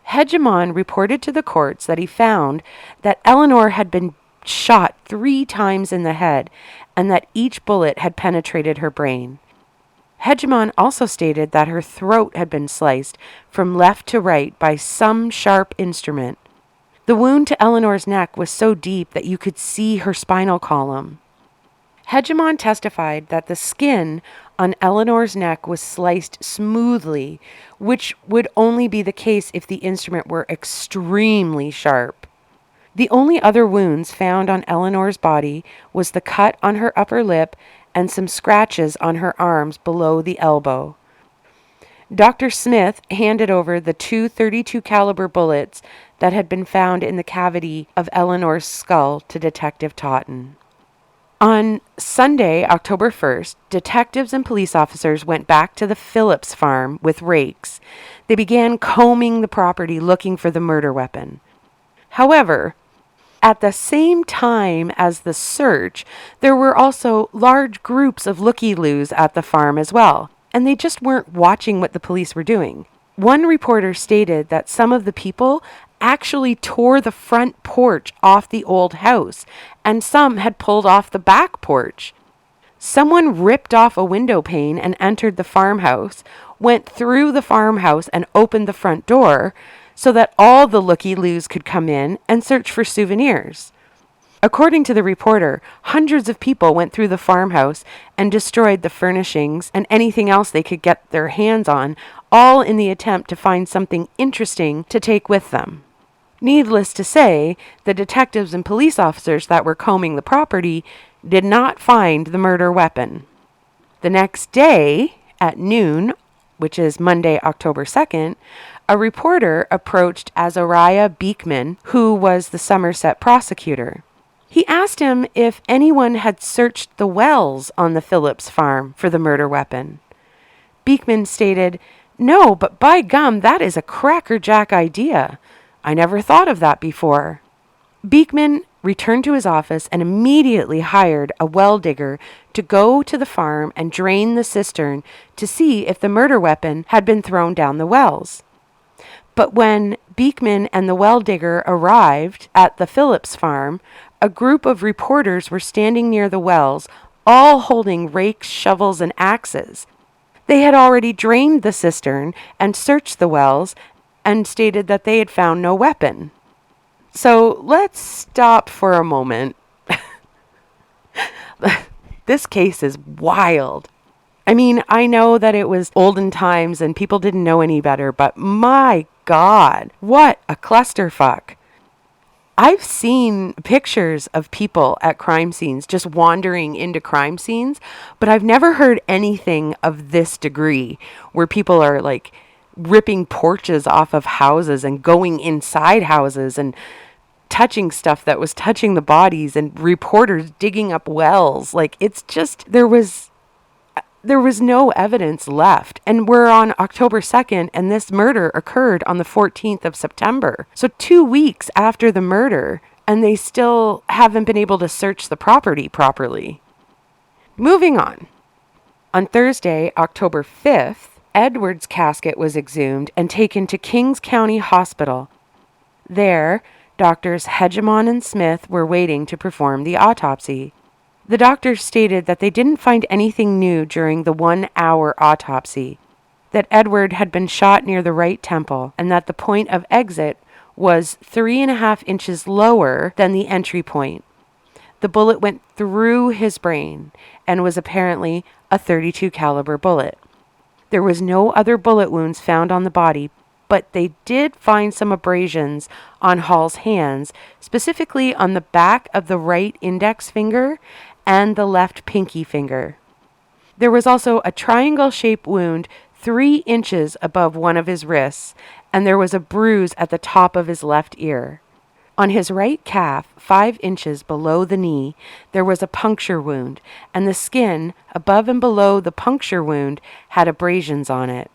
Hegemon reported to the courts that he found that Eleanor had been shot 3 times in the head and that each bullet had penetrated her brain. Hegemon also stated that her throat had been sliced from left to right by some sharp instrument. The wound to Eleanor's neck was so deep that you could see her spinal column. Hegemon testified that the skin on Eleanor's neck was sliced smoothly, which would only be the case if the instrument were extremely sharp. The only other wounds found on Eleanor's body was the cut on her upper lip and some scratches on her arms below the elbow. Dr. Smith handed over the two .32 caliber bullets that had been found in the cavity of Eleanor's skull to Detective Totten. On Sunday, October 1st, detectives and police officers went back to the Phillips farm with rakes. They began combing the property looking for the murder weapon. However, at the same time as the search, there were also large groups of looky-loos at the farm as well, and they just weren't watching what the police were doing. One reporter stated that some of the people actually tore the front porch off the old house, and some had pulled off the back porch. Someone ripped off a window pane and entered the farmhouse, went through the farmhouse and opened the front door so that all the looky-loos could come in and search for souvenirs. According to the reporter, hundreds of people went through the farmhouse and destroyed the furnishings and anything else they could get their hands on, all in the attempt to find something interesting to take with them. Needless to say, the detectives and police officers that were combing the property did not find the murder weapon. The next day, at noon, which is Monday, October 2nd, a reporter approached Azariah Beekman, who was the Somerset prosecutor. He asked him if anyone had searched the wells on the Phillips farm for the murder weapon. Beekman stated, "No, but by gum, that is a crackerjack idea. I never thought of that before." Beekman returned to his office and immediately hired a well digger to go to the farm and drain the cistern to see if the murder weapon had been thrown down the wells. But when Beekman and the well digger arrived at the Phillips farm, a group of reporters were standing near the wells, all holding rakes, shovels, and axes. They had already drained the cistern and searched the wells and stated that they had found no weapon. So let's stop for a moment. This case is wild. I mean, I know that it was olden times and people didn't know any better, but my God, what a clusterfuck. I've seen pictures of people at crime scenes just wandering into crime scenes, but I've never heard anything of this degree where people are like ripping porches off of houses and going inside houses and touching stuff that was touching the bodies and reporters digging up wells. Like, it's just, there was no evidence left. And we're on October 2nd, and this murder occurred on the 14th of September. So 2 weeks after the murder, and they still haven't been able to search the property properly. Moving on. On Thursday, October 5th, Edward's casket was exhumed and taken to Kings County Hospital. There, doctors Hegemon and Smith were waiting to perform the autopsy. The doctors stated that they didn't find anything new during the 1-hour autopsy, that Edward had been shot near the right temple, and that the point of exit was 3.5 inches lower than the entry point. The bullet went through his brain and was apparently a .32 caliber bullet. There was no other bullet wounds found on the body, but they did find some abrasions on Hall's hands, specifically on the back of the right index finger and the left pinky finger. There was also a triangle-shaped wound 3 inches above one of his wrists, and there was a bruise at the top of his left ear. On his right calf, 5 inches below the knee, there was a puncture wound, and the skin above and below the puncture wound had abrasions on it.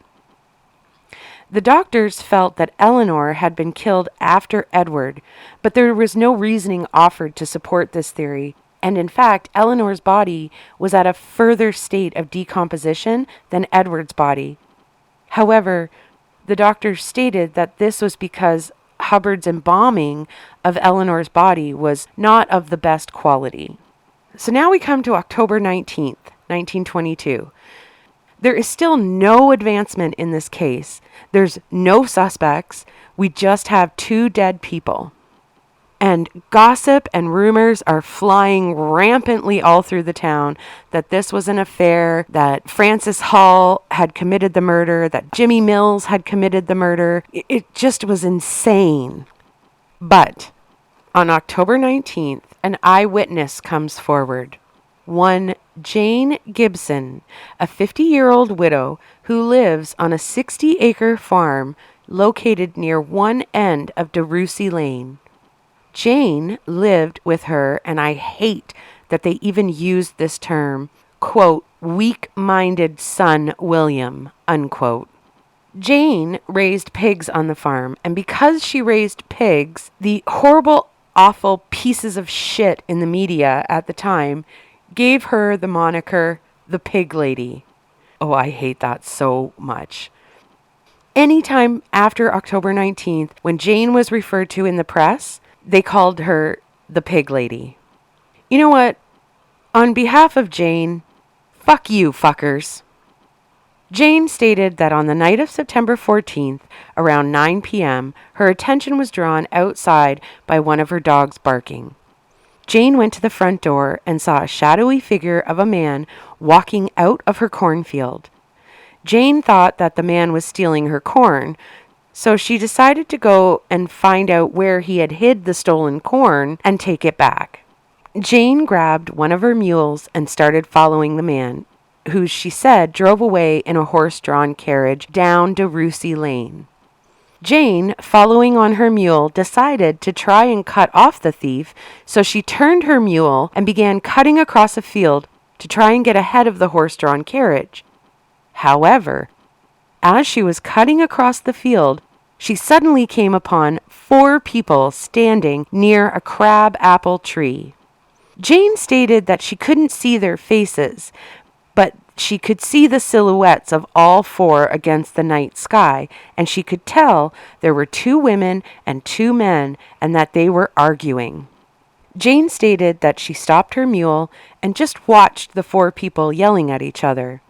The doctors felt that Eleanor had been killed after Edward, but there was no reasoning offered to support this theory, and in fact, Eleanor's body was at a further state of decomposition than Edward's body. However, the doctors stated that this was because Hubbard's embalming of Eleanor's body was not of the best quality. So now we come to October 19th, 1922. There is still no advancement in this case. There's no suspects. We just have 2 dead people. And gossip and rumors are flying rampantly all through the town that this was an affair, that Francis Hall had committed the murder, that Jimmy Mills had committed the murder. It just was insane. But on October 19th, an eyewitness comes forward. One Jane Gibson, a 50-year-old widow who lives on a 60-acre farm located near one end of DeRussy Lane. Jane lived with her, and I hate that they even used this term, quote, weak-minded son William, unquote. Jane raised pigs on the farm, and because she raised pigs, the horrible, awful pieces of shit in the media at the time gave her the moniker the Pig Lady. Oh, I hate that so much. Anytime after October 19th, when Jane was referred to in the press, they called her the Pig Lady. You know what? On behalf of Jane, fuck you, fuckers. Jane stated that on the night of September 14th, around 9 p.m., her attention was drawn outside by one of her dogs barking. Jane went to the front door and saw a shadowy figure of a man walking out of her cornfield. Jane thought that the man was stealing her corn, so she decided to go and find out where he had hid the stolen corn and take it back. Jane grabbed one of her mules and started following the man, who she said drove away in a horse-drawn carriage down DeRussy Lane. Jane, following on her mule, decided to try and cut off the thief, so she turned her mule and began cutting across a field to try and get ahead of the horse-drawn carriage. However, as she was cutting across the field, she suddenly came upon 4 people standing near a crab apple tree. Jane stated that she couldn't see their faces, but she could see the silhouettes of all 4 against the night sky, and she could tell there were 2 women and 2 men and that they were arguing. Jane stated that she stopped her mule and just watched the 4 people yelling at each other.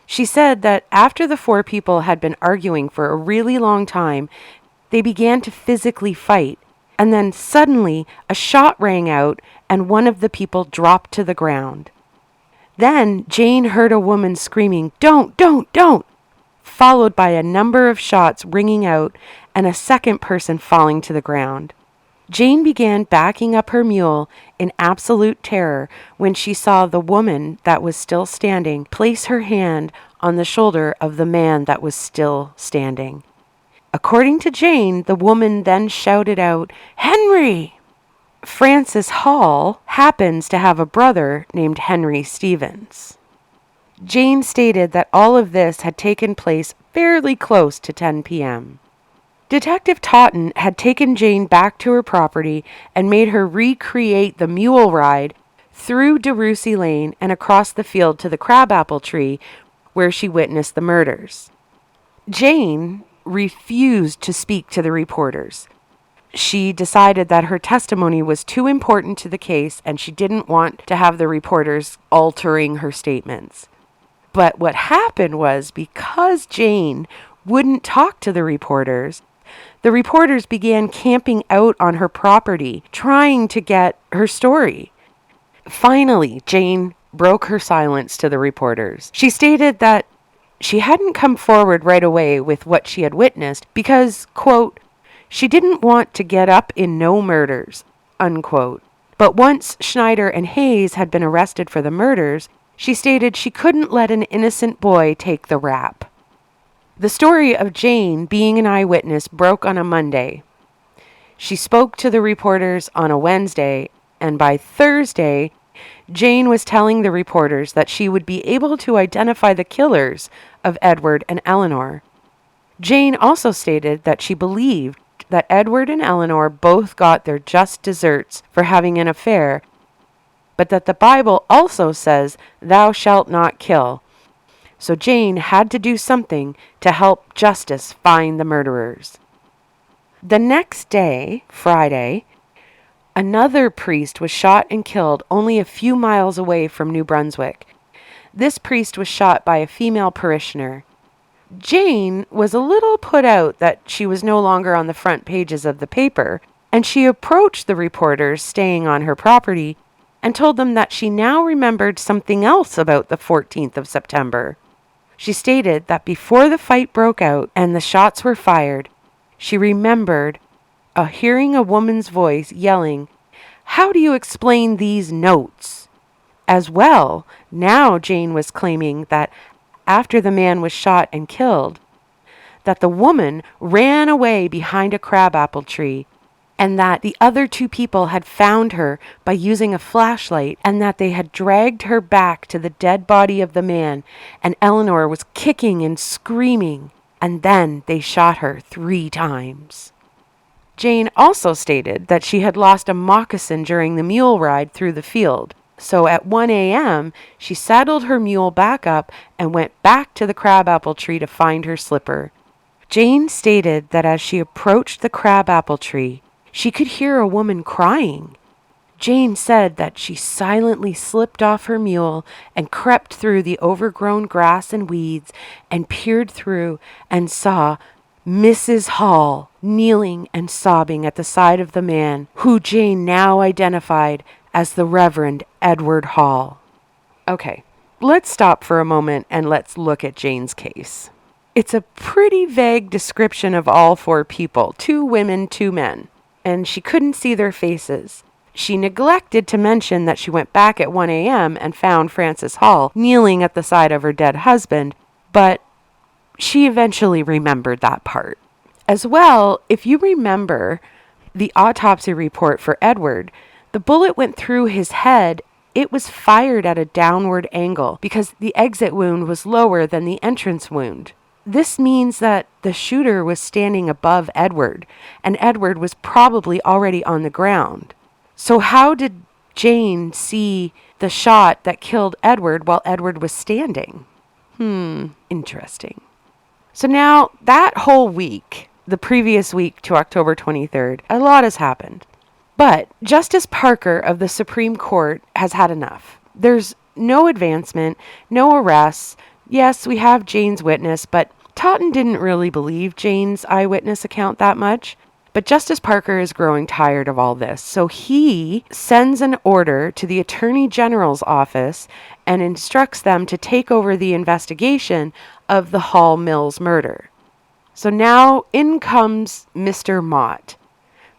She said that after the 4 people had been arguing for a really long time, they began to physically fight, and then suddenly a shot rang out and one of the people dropped to the ground. Then Jane heard a woman screaming, "Don't, don't," followed by a number of shots ringing out and a second person falling to the ground. Jane began backing up her mule in absolute terror when she saw the woman that was still standing place her hand on the shoulder of the man that was still standing. According to Jane, the woman then shouted out, "Henry!" Francis Hall happens to have a brother named Henry Stevens. Jane stated that all of this had taken place fairly close to 10 p.m. Detective Totten had taken Jane back to her property and made her recreate the mule ride through DeRussy Lane and across the field to the crabapple tree where she witnessed the murders. Jane refused to speak to the reporters. She decided that her testimony was too important to the case and she didn't want to have the reporters altering her statements. But what happened was, because Jane wouldn't talk to the reporters began camping out on her property, trying to get her story. Finally, Jane broke her silence to the reporters. She stated that she hadn't come forward right away with what she had witnessed because, quote, she didn't want to get up in no murders, unquote. But once Schneider and Hayes had been arrested for the murders, she stated she couldn't let an innocent boy take the rap. The story of Jane being an eyewitness broke on a Monday. She spoke to the reporters on a Wednesday, and by Thursday, Jane was telling the reporters that she would be able to identify the killers of Edward and Eleanor. Jane also stated that she believed that Edward and Eleanor both got their just desserts for having an affair, but that the Bible also says, "Thou shalt not kill." So Jane had to do something to help justice find the murderers. The next day, Friday, another priest was shot and killed only a few miles away from New Brunswick. This priest was shot by a female parishioner. Jane was a little put out that she was no longer on the front pages of the paper, and she approached the reporters staying on her property and told them that she now remembered something else about the 14th of September. She stated that before the fight broke out and the shots were fired, she remembered hearing a woman's voice yelling, "How do you explain these notes?" As well, now Jane was claiming that after the man was shot and killed, that the woman ran away behind a crabapple tree, and that the other two people had found her by using a flashlight, and that they had dragged her back to the dead body of the man, and Eleanor was kicking and screaming, and then they shot her 3 times. Jane also stated that she had lost a moccasin during the mule ride through the field. So at 1 a.m., she saddled her mule back up and went back to the crabapple tree to find her slipper. Jane stated that as she approached the crabapple tree, she could hear a woman crying. Jane said that she silently slipped off her mule and crept through the overgrown grass and weeds and peered through and saw Mrs. Hall kneeling and sobbing at the side of the man, who Jane now identified as the Reverend Edward Hall. Okay, let's stop for a moment and let's look at Jane's case. It's a pretty vague description of all 4 people, 2 women, 2 men, and she couldn't see their faces. She neglected to mention that she went back at 1 a.m. and found Frances Hall kneeling at the side of her dead husband, but she eventually remembered that part. As well, if you remember the autopsy report for Edward, the bullet went through his head. It was fired at a downward angle because the exit wound was lower than the entrance wound. This means that the shooter was standing above Edward, and Edward was probably already on the ground. So how did Jane see the shot that killed Edward while Edward was standing? Interesting. So now that whole week, the previous week to October 23rd, a lot has happened. But Justice Parker of the Supreme Court has had enough. There's no advancement, no arrests. Yes, we have Jane's witness, but Totten didn't really believe Jane's eyewitness account that much. But Justice Parker is growing tired of all this, so he sends an order to the Attorney General's office and instructs them to take over the investigation of the Hall Mills murder. So now in comes Mr. Mott,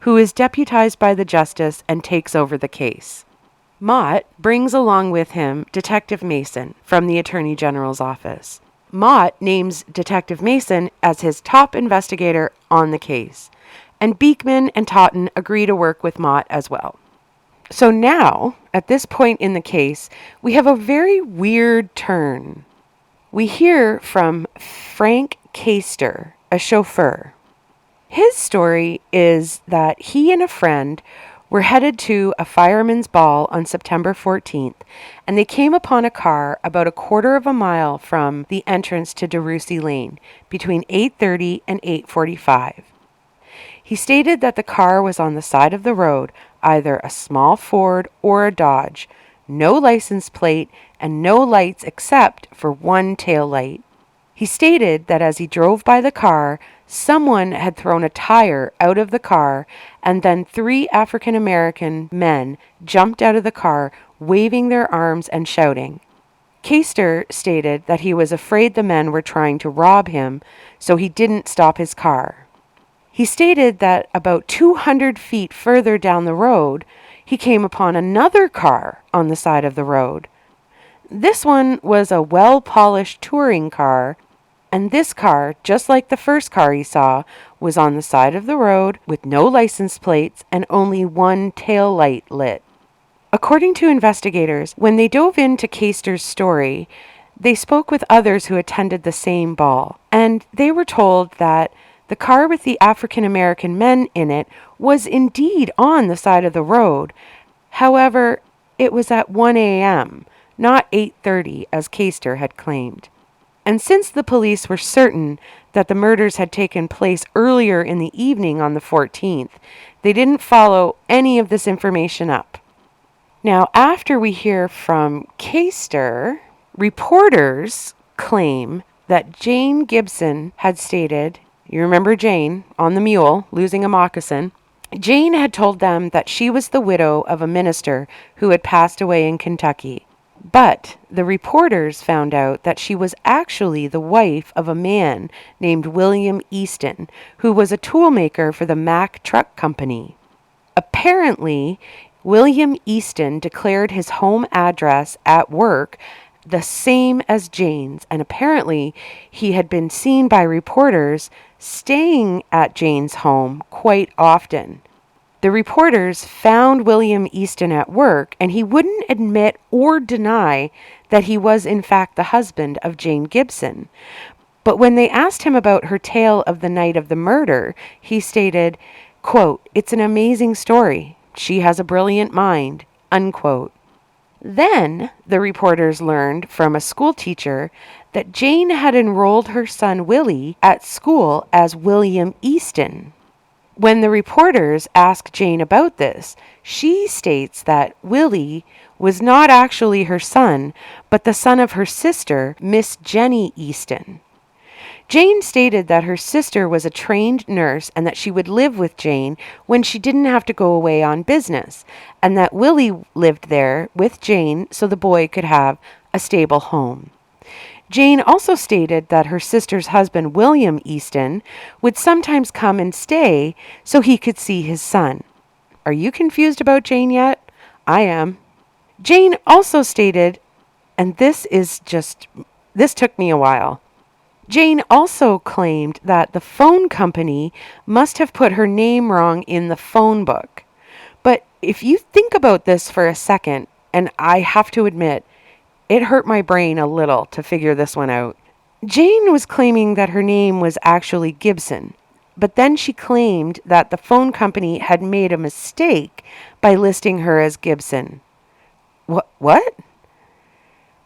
who is deputized by the justice and takes over the case. Mott brings along with him Detective Mason from the Attorney General's office. Mott names Detective Mason as his top investigator on the case, and Beekman and Totten agree to work with Mott as well. So now, at this point in the case, we have a very weird turn. We hear from Frank Caster, a chauffeur. His story is that he and a friend were headed to a fireman's ball on September 14th, and they came upon a car about a quarter of a mile from the entrance to DeRussy Lane between 8:30 and 8:45. He stated that the car was on the side of the road, either a small Ford or a Dodge, no license plate, and no lights except for one tail light. He stated that as he drove by the car, someone had thrown a tire out of the car, and then 3 African American men jumped out of the car, waving their arms and shouting. Caster stated that he was afraid the men were trying to rob him, so he didn't stop his car. He stated that about 200 feet further down the road, he came upon another car on the side of the road. This one was a well-polished touring car, and this car, just like the first car he saw, was on the side of the road with no license plates and only one tail light lit. According to investigators, when they dove into Caster's story, they spoke with others who attended the same ball, and they were told that the car with the African American men in it was indeed on the side of the road. However, it was at 1 a.m., not 8:30 as Caster had claimed. And since the police were certain that the murders had taken place earlier in the evening on the 14th, they didn't follow any of this information up. Now, after we hear from Caster, reporters claim that Jane Gibson had stated, you remember Jane on the mule losing a moccasin, Jane had told them that she was the widow of a minister who had passed away in Kentucky. But the reporters found out that she was actually the wife of a man named William Easton, who was a toolmaker for the Mack Truck Company. Apparently, William Easton declared his home address at work the same as Jane's, and apparently he had been seen by reporters staying at Jane's home quite often. The reporters found William Easton at work, and he wouldn't admit or deny that he was in fact the husband of Jane Gibson. But when they asked him about her tale of the night of the murder, he stated, quote, "It's an amazing story. She has a brilliant mind," unquote. Then the reporters learned from a school teacher that Jane had enrolled her son Willie at school as William Easton. When the reporters asked Jane about this, she states that Willie was not actually her son, but the son of her sister, Miss Jenny Easton. Jane stated that her sister was a trained nurse and that she would live with Jane when she didn't have to go away on business, and that Willie lived there with Jane so the boy could have a stable home. Jane also stated that her sister's husband, William Easton, would sometimes come and stay so he could see his son. Are you confused about Jane yet? I am. Jane also stated, and this took me a while. Jane also claimed that the phone company must have put her name wrong in the phone book. But if you think about this for a second, and I have to admit, it hurt my brain a little to figure this one out. Jane was claiming that her name was actually Gibson, but then she claimed that the phone company had made a mistake by listing her as Gibson. What?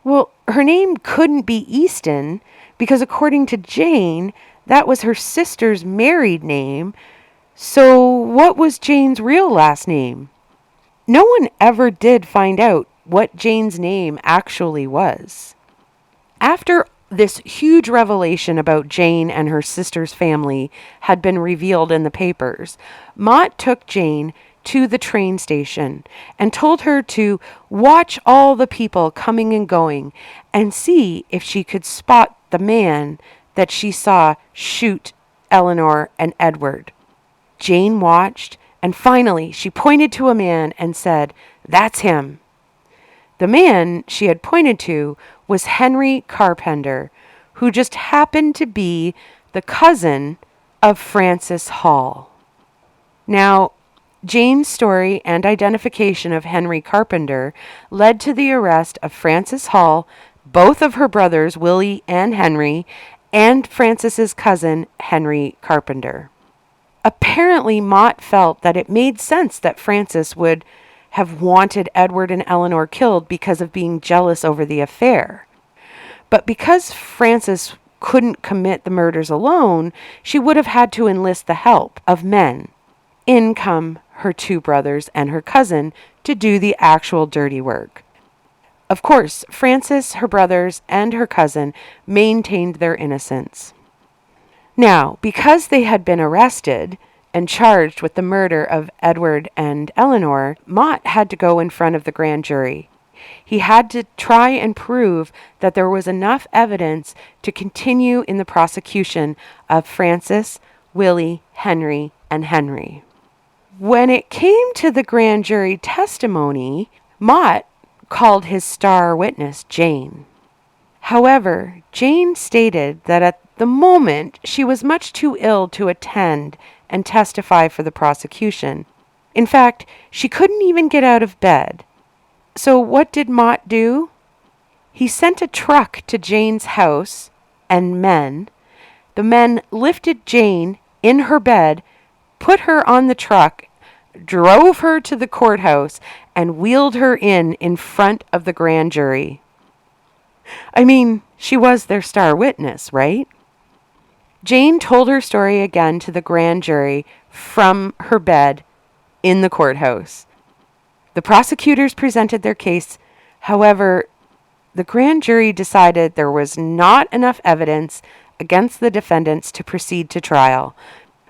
Well, her name couldn't be Easton because according to Jane, that was her sister's married name. So what was Jane's real last name? No one ever did find out what Jane's name actually was. After this huge revelation about Jane and her sister's family had been revealed in the papers, Mott took Jane to the train station and told her to watch all the people coming and going and see if she could spot the man that she saw shoot Eleanor and Edward. Jane watched, and finally she pointed to a man and said, "That's him." The man she had pointed to was Henry Carpenter, who just happened to be the cousin of Frances Hall. Now, Jane's story and identification of Henry Carpenter led to the arrest of Frances Hall, both of her brothers, Willie and Henry, and Frances's cousin, Henry Carpenter. Apparently, Mott felt that it made sense that Frances would have wanted Edward and Eleanor killed because of being jealous over the affair. But because Frances couldn't commit the murders alone, she would have had to enlist the help of men. In come her two brothers and her cousin to do the actual dirty work. Of course, Frances, her brothers, and her cousin maintained their innocence. Now, because they had been arrested and charged with the murder of Edward and Eleanor, Mott had to go in front of the grand jury. He had to try and prove that there was enough evidence to continue in the prosecution of Frances, Willie, Henry, and Henry. When it came to the grand jury testimony, Mott called his star witness Jane. However, Jane stated that at the moment she was much too ill to attend and testify for the prosecution. In fact, she couldn't even get out of bed. So what did Mott do? He sent a truck to Jane's house and men. The men lifted Jane in her bed, put her on the truck, drove her to the courthouse, and wheeled her in front of the grand jury. I mean, she was their star witness, right? Jane told her story again to the grand jury from her bed in the courthouse. The prosecutors presented their case. However, the grand jury decided there was not enough evidence against the defendants to proceed to trial,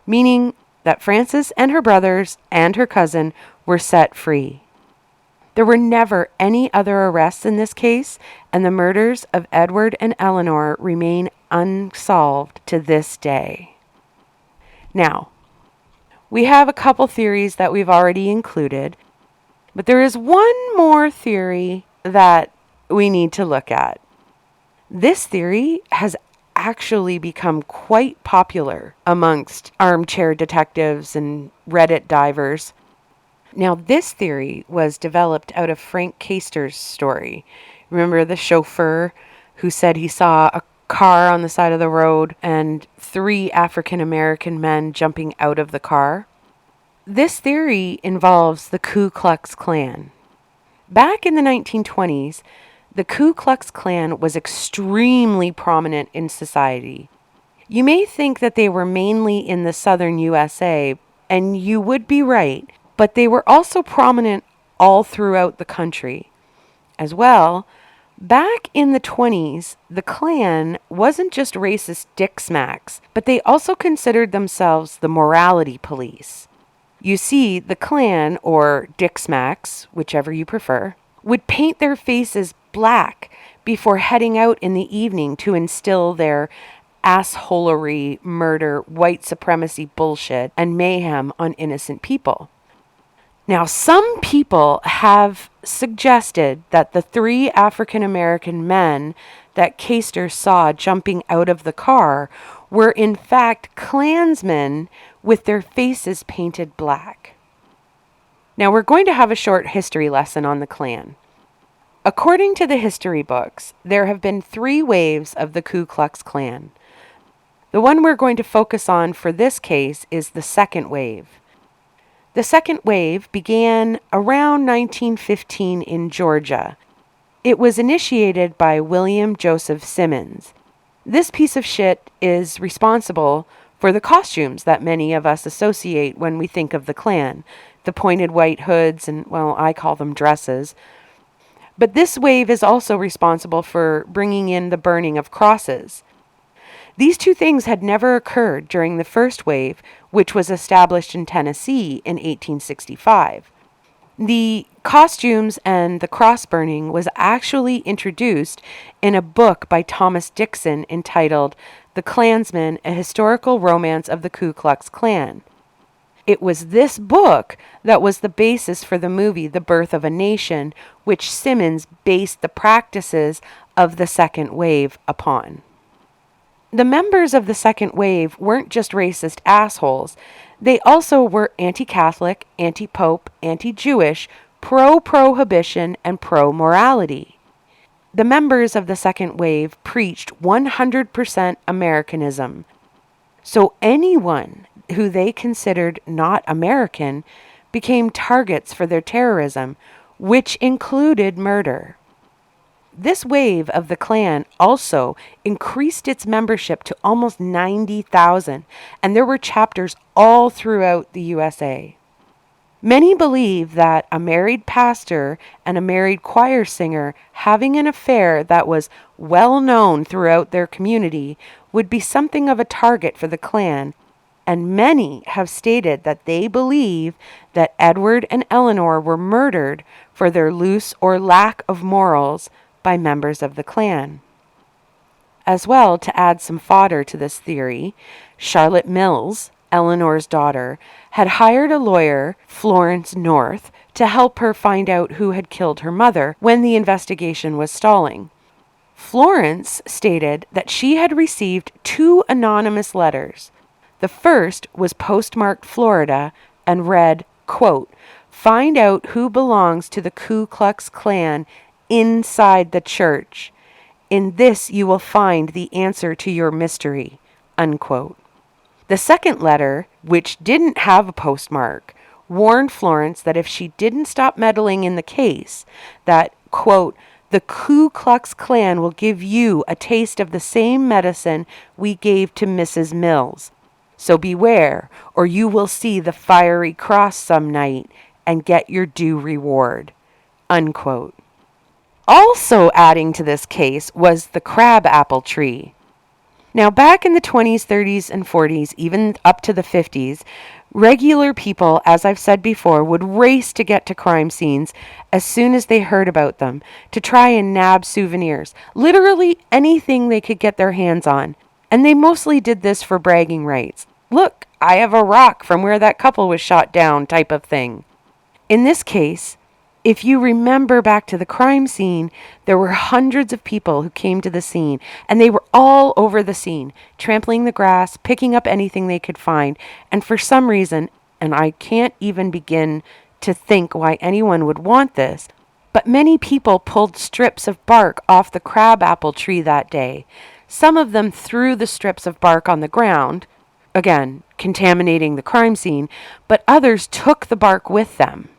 meaning that Frances and her brothers and her cousin were set free. There were never any other arrests in this case, and the murders of Edward and Eleanor remain unsolved to this day. Now, we have a couple theories that we've already included, but there is one more theory that we need to look at. This theory has actually become quite popular amongst armchair detectives and Reddit divers. Now, this theory was developed out of Frank Caster's story. Remember the chauffeur who said he saw a car on the side of the road and 3 African American men jumping out of the car? This theory involves the Ku Klux Klan. Back in the 1920s, the Ku Klux Klan was extremely prominent in society. You may think that they were mainly in the southern USA, and you would be right, but they were also prominent all throughout the country. As well, back in the 20s, the Klan wasn't just racist dick smacks, but they also considered themselves the morality police. You see, the Klan, or dick smacks, whichever you prefer, would paint their faces black before heading out in the evening to instill their assholery, murder, white supremacy bullshit, and mayhem on innocent people. Now, some people have suggested that the 3 African American men that Caster saw jumping out of the car were in fact Klansmen with their faces painted black. Now, we're going to have a short history lesson on the Klan. According to the history books, there have been 3 waves of the Ku Klux Klan. The one we're going to focus on for this case is the second wave. The second wave began around 1915 in Georgia. It was initiated by William Joseph Simmons. This piece of shit is responsible for the costumes that many of us associate when we think of the Klan. The pointed white hoods and, well, I call them dresses. But this wave is also responsible for bringing in the burning of crosses. These 2 things had never occurred during the first wave, which was established in Tennessee in 1865. The costumes and the cross burning was actually introduced in a book by Thomas Dixon entitled The Klansman, A Historical Romance of the Ku Klux Klan. It was this book that was the basis for the movie The Birth of a Nation, which Simmons based the practices of the second wave upon. The members of the second wave weren't just racist assholes. They also were anti-Catholic, anti-Pope, anti-Jewish, pro-prohibition, and pro-morality. The members of the second wave preached 100% Americanism. So anyone who they considered not American became targets for their terrorism, which included murder. This wave of the Klan also increased its membership to almost 90,000, and there were chapters all throughout the USA. Many believe that a married pastor and a married choir singer having an affair that was well known throughout their community would be something of a target for the Klan, and many have stated that they believe that Edward and Eleanor were murdered for their loose or lack of morals by members of the Klan. As well, to add some fodder to this theory, Charlotte Mills, Eleanor's daughter, had hired a lawyer, Florence North, to help her find out who had killed her mother when the investigation was stalling. Florence stated that she had received 2 anonymous letters. The first was postmarked Florida and read, quote, "Find out who belongs to the Ku Klux Klan inside the church. In this you will find the answer to your mystery," unquote. The second letter, which didn't have a postmark, warned Florence that if she didn't stop meddling in the case, that, quote, "the Ku Klux Klan will give you a taste of the same medicine we gave to Mrs. Mills. So beware, or you will see the fiery cross some night and get your due reward," unquote. Also adding to this case was the crab apple tree. Now, back in the 20s, 30s, and 40s, even up to the 50s, Regular people, as I've said before, would race to get to crime scenes as soon as they heard about them to try and nab souvenirs, literally anything they could get their hands on. And they mostly did this for bragging rights. Look, I have a rock from where that couple was shot down type of thing. In this case, if you remember back to the crime scene, there were hundreds of people who came to the scene, and they were all over the scene, trampling the grass, picking up anything they could find. And for some reason, and I can't even begin to think why anyone would want this, but many people pulled strips of bark off the crabapple tree that day. Some of them threw the strips of bark on the ground, again, contaminating the crime scene, but others took the bark with them.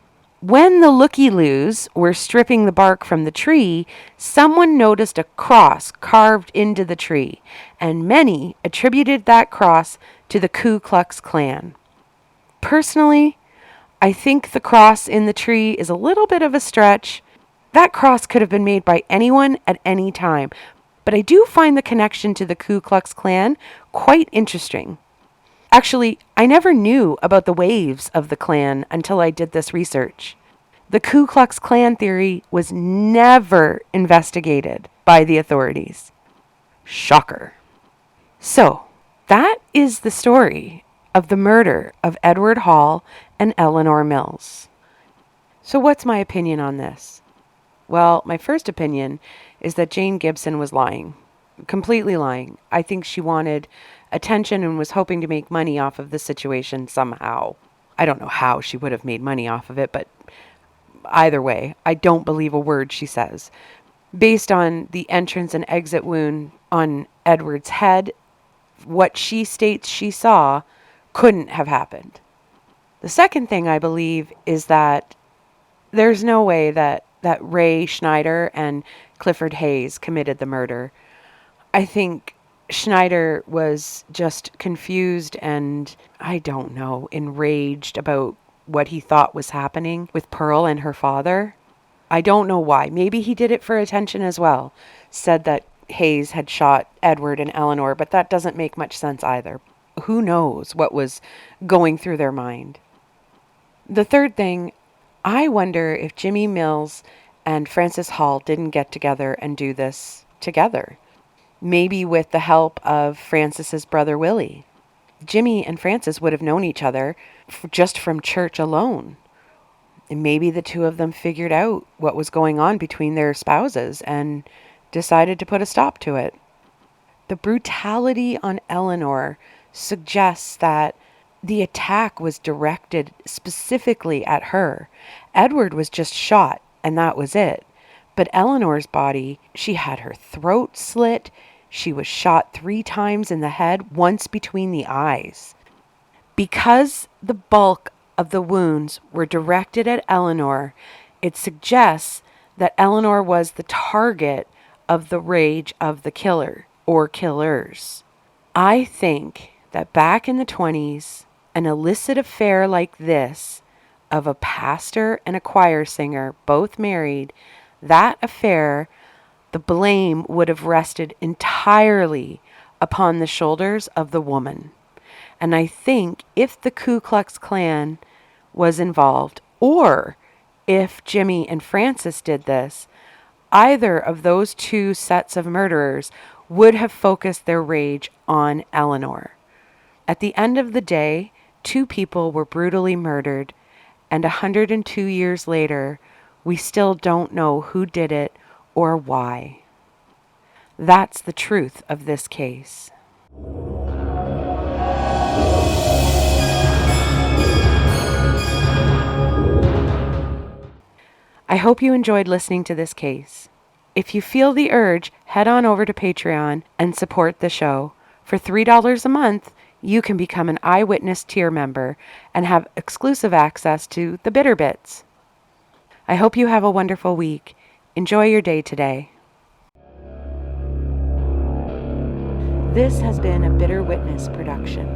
When the looky-loos were stripping the bark from the tree, someone noticed a cross carved into the tree, and many attributed that cross to the Ku Klux Klan. Personally, I think the cross in the tree is a little bit of a stretch. That cross could have been made by anyone at any time, but I do find the connection to the Ku Klux Klan quite interesting. Actually, I never knew about the waves of the Klan until I did this research. The Ku Klux Klan theory was never investigated by the authorities. Shocker. So, that is the story of the murder of Edward Hall and Eleanor Mills. So what's my opinion on this? Well, my first opinion is that Jane Gibson was lying. Completely lying. I think she wanted attention and was hoping to make money off of the situation somehow. I don't know how she would have made money off of it, but either way, I don't believe a word she says. Based on the entrance and exit wound on Edward's head, what she states she saw couldn't have happened. The second thing I believe is that there's no way that Ray Schneider and Clifford Hayes committed the murder. I think Schneider was just confused and, I don't know, enraged about what he thought was happening with Pearl and her father. I don't know why. Maybe he did it for attention as well. Said that Hayes had shot Edward and Eleanor, but that doesn't make much sense either. Who knows what was going through their mind? The third thing, I wonder if Jimmy Mills and Frances Hall didn't get together and do this together. Maybe with the help of Frances's brother Willie. Jimmy and Frances would have known each other just from church alone. And maybe the two of them figured out what was going on between their spouses and decided to put a stop to it. The brutality on Eleanor suggests that the attack was directed specifically at her. Edward was just shot, and that was it. But Eleanor's body, she had her throat slit. She was shot 3 times in the head, once between the eyes. Because the bulk of the wounds were directed at Eleanor, it suggests that Eleanor was the target of the rage of the killer or killers. I think that back in the 20s, an illicit affair like this of a pastor and a choir singer, both married, that affair, the blame would have rested entirely upon the shoulders of the woman. And I think if the Ku Klux Klan was involved, or if Jimmy and Frances did this, either of those two sets of murderers would have focused their rage on Eleanor. At the end of the day, 2 people were brutally murdered, and 102 years later, we still don't know who did it or why. That's the truth of this case. I hope you enjoyed listening to this case. If you feel the urge, head on over to Patreon and support the show. For $3 a month, you can become an Eyewitness tier member and have exclusive access to the Bitter Bits. I hope you have a wonderful week. Enjoy your day today. This has been a Bitter Witness production.